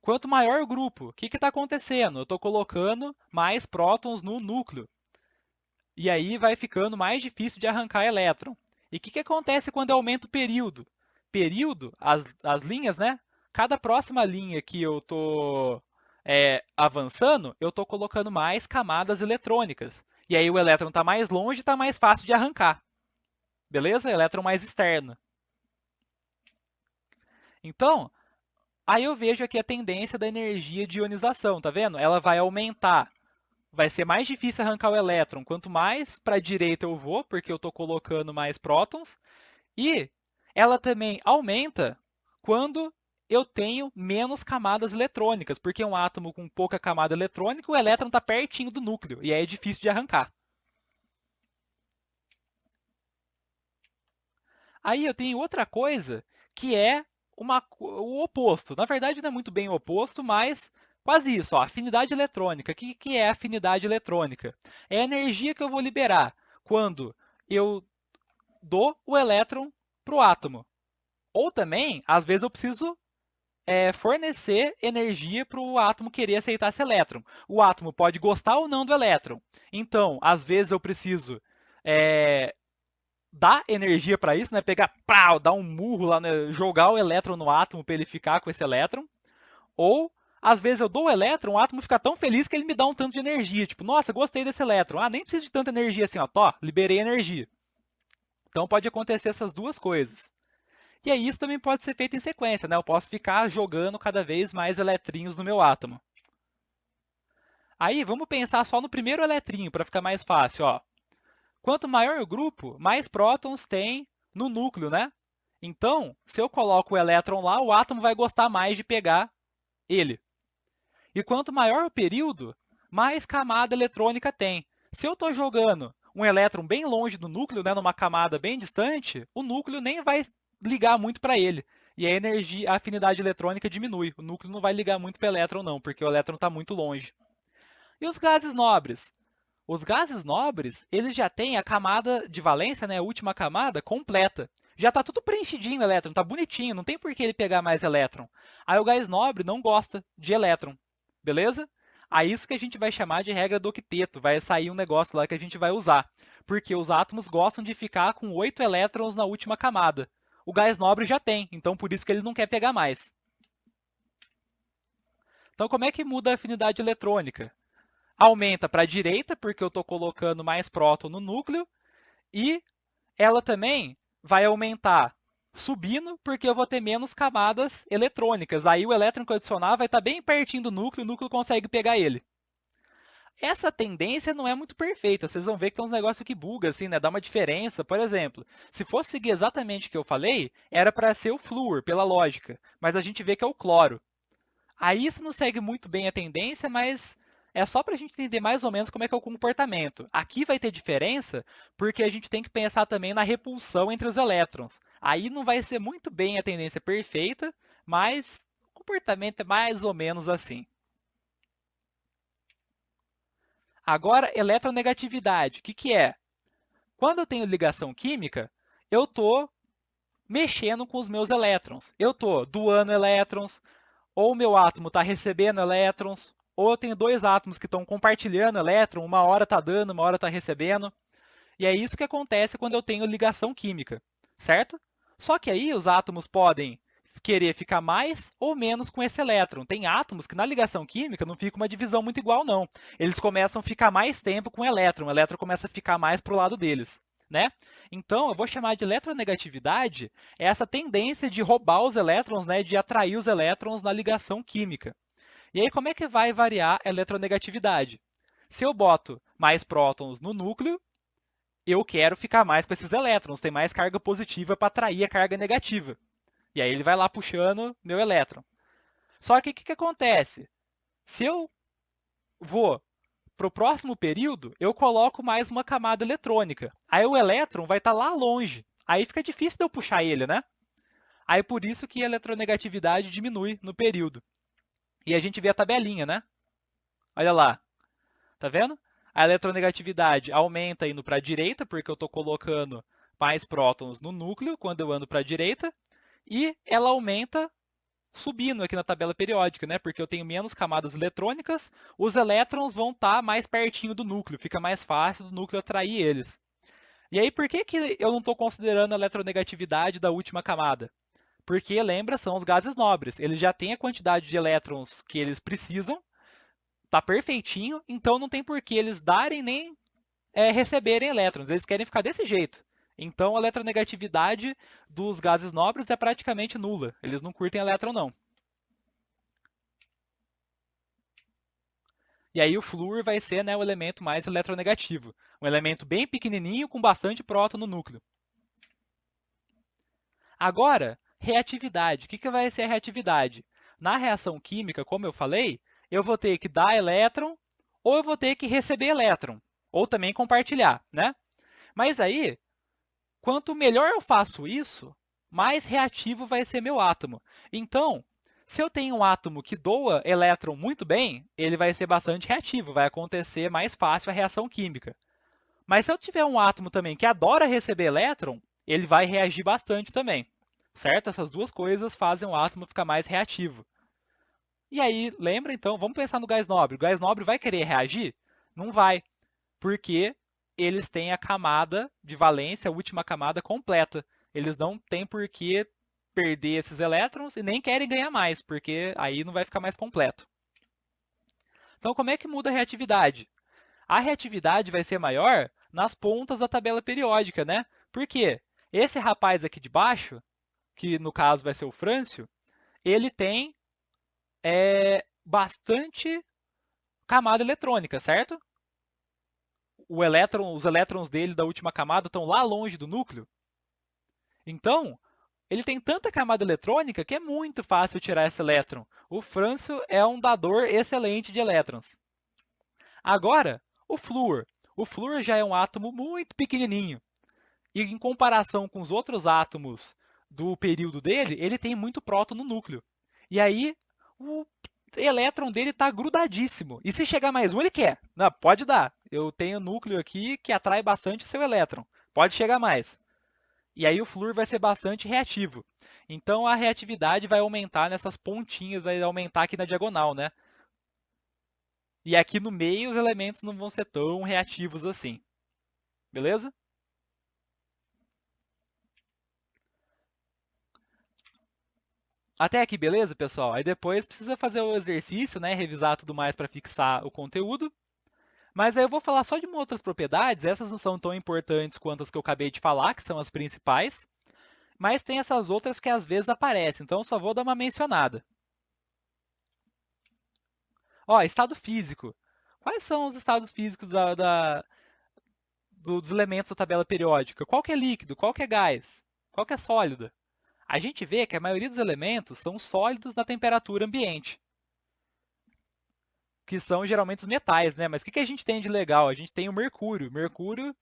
Quanto maior o grupo, o que está acontecendo? Eu estou colocando mais prótons no núcleo. E aí vai ficando mais difícil de arrancar elétron. E o que acontece quando eu aumento o período? período, as linhas, né? Cada próxima linha que eu estou avançando, eu estou colocando mais camadas eletrônicas. E aí o elétron está mais longe, está mais fácil de arrancar. Beleza? Elétron mais externo. Então, aí eu vejo aqui a tendência da energia de ionização, tá vendo? Ela vai aumentar. Vai ser mais difícil arrancar o elétron. Quanto mais para a direita eu vou, porque eu estou colocando mais prótons. E ela também aumenta quando eu tenho menos camadas eletrônicas, porque um átomo com pouca camada eletrônica, o elétron está pertinho do núcleo, e aí é difícil de arrancar. Aí eu tenho outra coisa, que é o oposto. Na verdade, não é muito bem o oposto, mas quase isso. Ó, afinidade eletrônica. O que é afinidade eletrônica? É a energia que eu vou liberar quando eu dou o elétron para o átomo. Ou também, às vezes, eu preciso fornecer energia para o átomo querer aceitar esse elétron. O átomo pode gostar ou não do elétron. Então, às vezes, eu preciso dar energia para isso, né? Pegar, pau, dar um murro lá, né? Jogar o elétron no átomo para ele ficar com esse elétron. Ou, às vezes, eu dou o elétron, o átomo fica tão feliz que ele me dá um tanto de energia. Tipo, nossa, gostei desse elétron. Ah, nem preciso de tanta energia assim, ó. Tó, liberei energia. Então, pode acontecer essas duas coisas. E aí isso também pode ser feito em sequência, né? Eu posso ficar jogando cada vez mais eletrinhos no meu átomo. Aí vamos pensar só no primeiro eletrinho para ficar mais fácil, ó. Quanto maior o grupo, mais prótons tem no núcleo, né? Então, se eu coloco o elétron lá, o átomo vai gostar mais de pegar ele. E quanto maior o período, mais camada eletrônica tem. Se eu estou jogando um elétron bem longe do núcleo, né, numa camada bem distante, o núcleo nem vai ligar muito para ele. E a energia, a afinidade eletrônica diminui. O núcleo não vai ligar muito para o elétron, não, porque o elétron está muito longe. E os gases nobres? Os gases nobres, eles já têm a camada de valência, né, a última camada, completa. Já está tudo preenchidinho o elétron, está bonitinho, não tem por que ele pegar mais elétron. Aí o gás nobre não gosta de elétron, beleza? Aí isso que a gente vai chamar de regra do octeto, vai sair um negócio lá que a gente vai usar. Porque os átomos gostam de ficar com 8 elétrons na última camada. O gás nobre já tem, então por isso que ele não quer pegar mais. Então como é que muda a afinidade eletrônica? Aumenta para a direita, porque eu estou colocando mais próton no núcleo, e ela também vai aumentar subindo, porque eu vou ter menos camadas eletrônicas. Aí o elétron que eu adicionar vai estar bem pertinho do núcleo, o núcleo consegue pegar ele. Essa tendência não é muito perfeita, vocês vão ver que tem uns negócios que bugam, assim, né? Dá uma diferença. Por exemplo, se fosse seguir exatamente o que eu falei, era para ser o flúor, pela lógica, mas a gente vê que é o cloro. Aí isso não segue muito bem a tendência, mas é só para a gente entender mais ou menos como é que é o comportamento. Aqui vai ter diferença porque a gente tem que pensar também na repulsão entre os elétrons. Aí não vai ser muito bem a tendência perfeita, mas o comportamento é mais ou menos assim. Agora, eletronegatividade. O que é? Quando eu tenho ligação química, eu estou mexendo com os meus elétrons. Eu estou doando elétrons, ou o meu átomo está recebendo elétrons, ou eu tenho dois átomos que estão compartilhando elétron, uma hora está dando, uma hora está recebendo. E é isso que acontece quando eu tenho ligação química, certo? Só que aí os átomos podem querer ficar mais ou menos com esse elétron. Tem átomos que na ligação química não fica uma divisão muito igual, não. Eles começam a ficar mais tempo com o elétron começa a ficar mais para o lado deles. Né? Então, eu vou chamar de eletronegatividade essa tendência de roubar os elétrons, né, de atrair os elétrons na ligação química. E aí, como é que vai variar a eletronegatividade? Se eu boto mais prótons no núcleo, eu quero ficar mais com esses elétrons, tem mais carga positiva para atrair a carga negativa. E aí ele vai lá puxando meu elétron. Só que o que acontece? Se eu vou para o próximo período, eu coloco mais uma camada eletrônica. Aí o elétron vai estar lá longe. Aí fica difícil de eu puxar ele, né? Aí por isso que a eletronegatividade diminui no período. E a gente vê a tabelinha, né? Olha lá. Tá vendo? A eletronegatividade aumenta indo para a direita, porque eu estou colocando mais prótons no núcleo quando eu ando para a direita. E ela aumenta subindo aqui na tabela periódica, né? Porque eu tenho menos camadas eletrônicas, os elétrons vão estar mais pertinho do núcleo, fica mais fácil do núcleo atrair eles. E aí, por que eu não estou considerando a eletronegatividade da última camada? Porque, lembra, são os gases nobres. Eles já têm a quantidade de elétrons que eles precisam, tá perfeitinho, então não tem por que eles darem nem receberem elétrons. Eles querem ficar desse jeito. Então, a eletronegatividade dos gases nobres é praticamente nula. Eles não curtem elétron, não. E aí o flúor vai ser, né, o elemento mais eletronegativo. Um elemento bem pequenininho com bastante próton no núcleo. Agora, reatividade. O que vai ser a reatividade? Na reação química, como eu falei, eu vou ter que dar elétron ou eu vou ter que receber elétron. Ou também compartilhar, né? Mas aí, quanto melhor eu faço isso, mais reativo vai ser meu átomo. Então, se eu tenho um átomo que doa elétron muito bem, ele vai ser bastante reativo, vai acontecer mais fácil a reação química. Mas se eu tiver um átomo também que adora receber elétron, ele vai reagir bastante também. Certo? Essas duas coisas fazem o átomo ficar mais reativo. E aí, lembra então, vamos pensar no gás nobre. O gás nobre vai querer reagir? Não vai, porque eles têm a camada de valência, a última camada completa. Eles não têm por que perder esses elétrons e nem querem ganhar mais, porque aí não vai ficar mais completo. Então, como é que muda a reatividade? A reatividade vai ser maior nas pontas da tabela periódica, né? Por quê? Esse rapaz aqui de baixo, que no caso vai ser o frâncio, ele tem bastante camada eletrônica, certo? Os elétrons dele da última camada estão lá longe do núcleo. Então, ele tem tanta camada eletrônica que é muito fácil tirar esse elétron. O frâncio é um dador excelente de elétrons. Agora, o flúor. O flúor já é um átomo muito pequenininho. E em comparação com os outros átomos do período dele, ele tem muito próton no núcleo. E aí, o elétron dele está grudadíssimo. E se chegar mais um, ele quer. Não, pode dar. Eu tenho núcleo aqui que atrai bastante seu elétron. Pode chegar mais. E aí o flúor vai ser bastante reativo. Então a reatividade vai aumentar nessas pontinhas, vai aumentar aqui na diagonal, né? E aqui no meio os elementos não vão ser tão reativos assim. Beleza? Até aqui, beleza, pessoal? Aí depois precisa fazer o exercício, né? Revisar tudo mais para fixar o conteúdo. Mas aí eu vou falar só de outras propriedades. Essas não são tão importantes quanto as que eu acabei de falar, que são as principais. Mas tem essas outras que às vezes aparecem, então eu só vou dar uma mencionada. Ó, estado físico. Quais são os estados físicos dos elementos da tabela periódica? Qual que é líquido? Qual que é gás? Qual que é sólido? A gente vê que a maioria dos elementos são sólidos na temperatura ambiente, que são geralmente os metais, né? Mas o que a gente tem de legal? A gente tem o mercúrio. Mercúrio,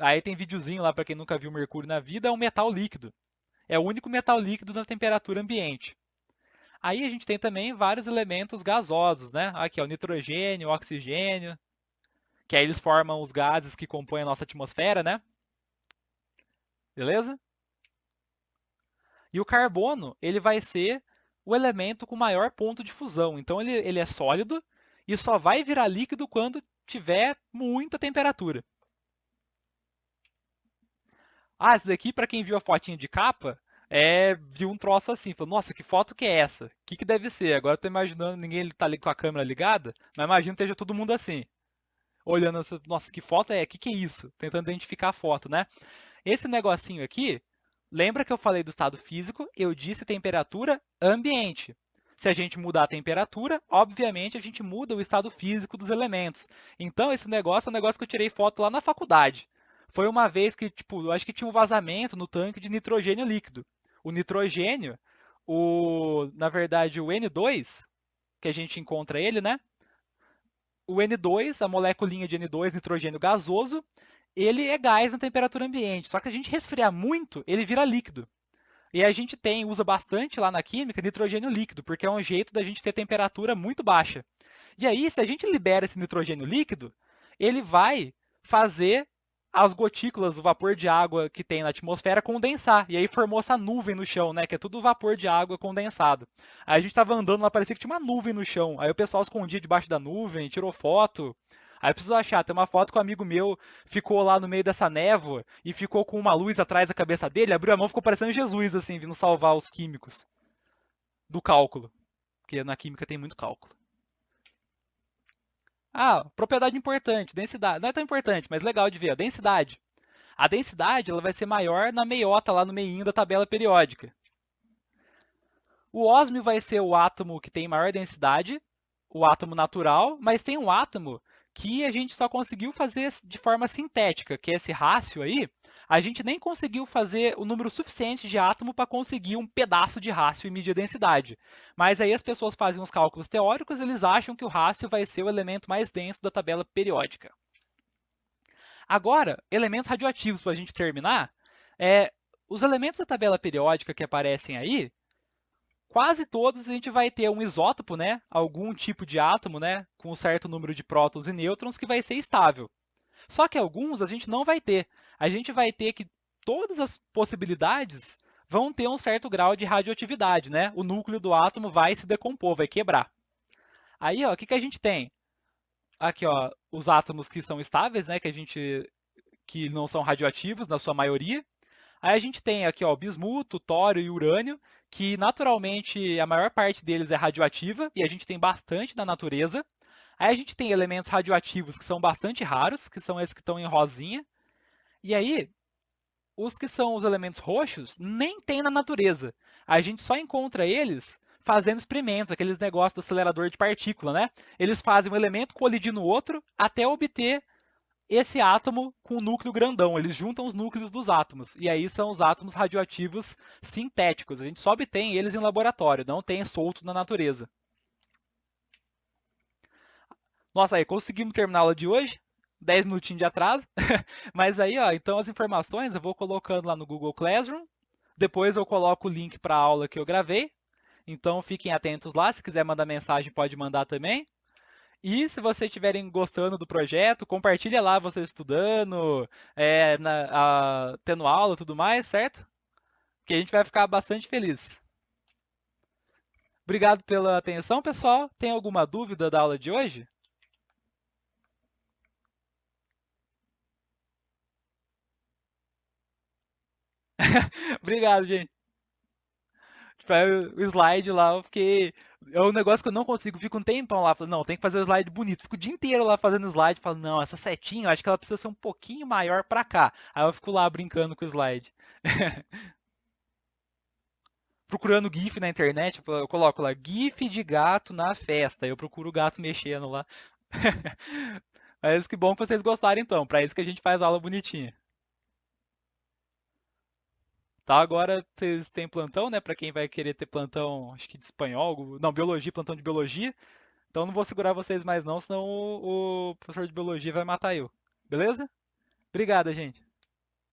aí tem videozinho lá para quem nunca viu mercúrio na vida, é um metal líquido. É o único metal líquido na temperatura ambiente. Aí a gente tem também vários elementos gasosos, né? Aqui é o nitrogênio, o oxigênio, que aí eles formam os gases que compõem a nossa atmosfera, né? Beleza? E o carbono, ele vai ser o elemento com maior ponto de fusão. Então ele é sólido e só vai virar líquido quando tiver muita temperatura. Ah, esse daqui, para quem viu a fotinha de capa, viu um troço assim, falou, nossa, que foto que é essa? O que deve ser? Agora eu tô imaginando, ninguém tá ali com a câmera ligada, mas imagino que esteja todo mundo assim, olhando, nossa, que foto é? O que é isso? Tentando identificar a foto, né? Esse negocinho aqui, lembra que eu falei do estado físico? Eu disse temperatura ambiente. Se a gente mudar a temperatura, obviamente a gente muda o estado físico dos elementos. Então esse negócio é um negócio que eu tirei foto lá na faculdade. Foi uma vez que, tipo, eu acho que tinha um vazamento no tanque de nitrogênio líquido. O nitrogênio, na verdade, o N2, que a gente encontra ele, né? O N2, a moleculinha de N2, nitrogênio gasoso, ele é gás na temperatura ambiente. Só que se a gente resfriar muito, ele vira líquido. E a gente usa bastante lá na química nitrogênio líquido, porque é um jeito da gente ter temperatura muito baixa. E aí, se a gente libera esse nitrogênio líquido, ele vai fazer as gotículas, o vapor de água que tem na atmosfera condensar. E aí formou essa nuvem no chão, né? Que é tudo vapor de água condensado. Aí a gente estava andando lá, parecia que tinha uma nuvem no chão. Aí o pessoal escondia debaixo da nuvem, tirou foto. Aí preciso achar, tem uma foto que um amigo meu ficou lá no meio dessa névoa e ficou com uma luz atrás da cabeça dele, abriu a mão, ficou parecendo Jesus, assim, vindo salvar os químicos do cálculo, porque na química tem muito cálculo. Ah, propriedade importante, densidade. Não é tão importante, mas legal de ver, a densidade. A densidade ela vai ser maior na meiota, lá no meinho da tabela periódica. O ósmio vai ser o átomo que tem maior densidade, o átomo natural, mas tem um átomo que a gente só conseguiu fazer de forma sintética, que é esse rácio aí. A gente nem conseguiu fazer o número suficiente de átomo para conseguir um pedaço de rácio e medir a densidade. Mas aí as pessoas fazem os cálculos teóricos, eles acham que o rácio vai ser o elemento mais denso da tabela periódica. Agora, elementos radioativos para a gente terminar. Os elementos da tabela periódica que aparecem aí, quase todos a gente vai ter um isótopo, né? Algum tipo de átomo, né? Com um certo número de prótons e nêutrons que vai ser estável. Só que alguns a gente não vai ter. A gente vai ter que todas as possibilidades vão ter um certo grau de radioatividade, né? O núcleo do átomo vai se decompor, vai quebrar. Aí, ó, o que, que a gente tem? Aqui, ó, os átomos que são estáveis, né? Que não são radioativos na sua maioria. Aí a gente tem aqui ó, bismuto, tório e urânio, que naturalmente a maior parte deles é radioativa e a gente tem bastante na natureza. Aí a gente tem elementos radioativos que são bastante raros, que são esses que estão em rosinha. E aí, os que são os elementos roxos nem tem na natureza. A gente só encontra eles fazendo experimentos, aqueles negócios do acelerador de partícula, né? Eles fazem um elemento colidir no outro até obter esse átomo com o núcleo grandão. Eles juntam os núcleos dos átomos. E aí são os átomos radioativos sintéticos. A gente só obtém eles em laboratório, não tem solto na natureza. Nossa, aí conseguimos terminar a aula de hoje. 10 minutinhos de atraso. Mas aí, ó, então as informações eu vou colocando lá no Google Classroom. Depois eu coloco o link para a aula que eu gravei. Então fiquem atentos lá. Se quiser mandar mensagem, pode mandar também. E se vocês estiverem gostando do projeto, compartilha lá você estudando, tendo aula e tudo mais, certo? Que a gente vai ficar bastante feliz. Obrigado pela atenção, pessoal. Tem alguma dúvida da aula de hoje? Obrigado, gente. Tipo, aí o slide lá, eu fiquei. É um negócio que eu não consigo, fico um tempão lá, falando, não, tem que fazer o slide bonito. Fico o dia inteiro lá fazendo slide, falo, não, essa setinha, eu acho que ela precisa ser um pouquinho maior pra cá. Aí eu fico lá brincando com o slide. Procurando GIF na internet, eu coloco lá GIF de gato na festa. Eu procuro o gato mexendo lá. Mas que bom que vocês gostaram então. Para isso que a gente faz aula bonitinha. Tá, agora vocês têm plantão, né? Para quem vai querer ter plantão, acho que de espanhol, não, biologia, plantão de biologia. Então não vou segurar vocês mais não, senão o professor de biologia vai matar eu. Beleza? Obrigada, gente.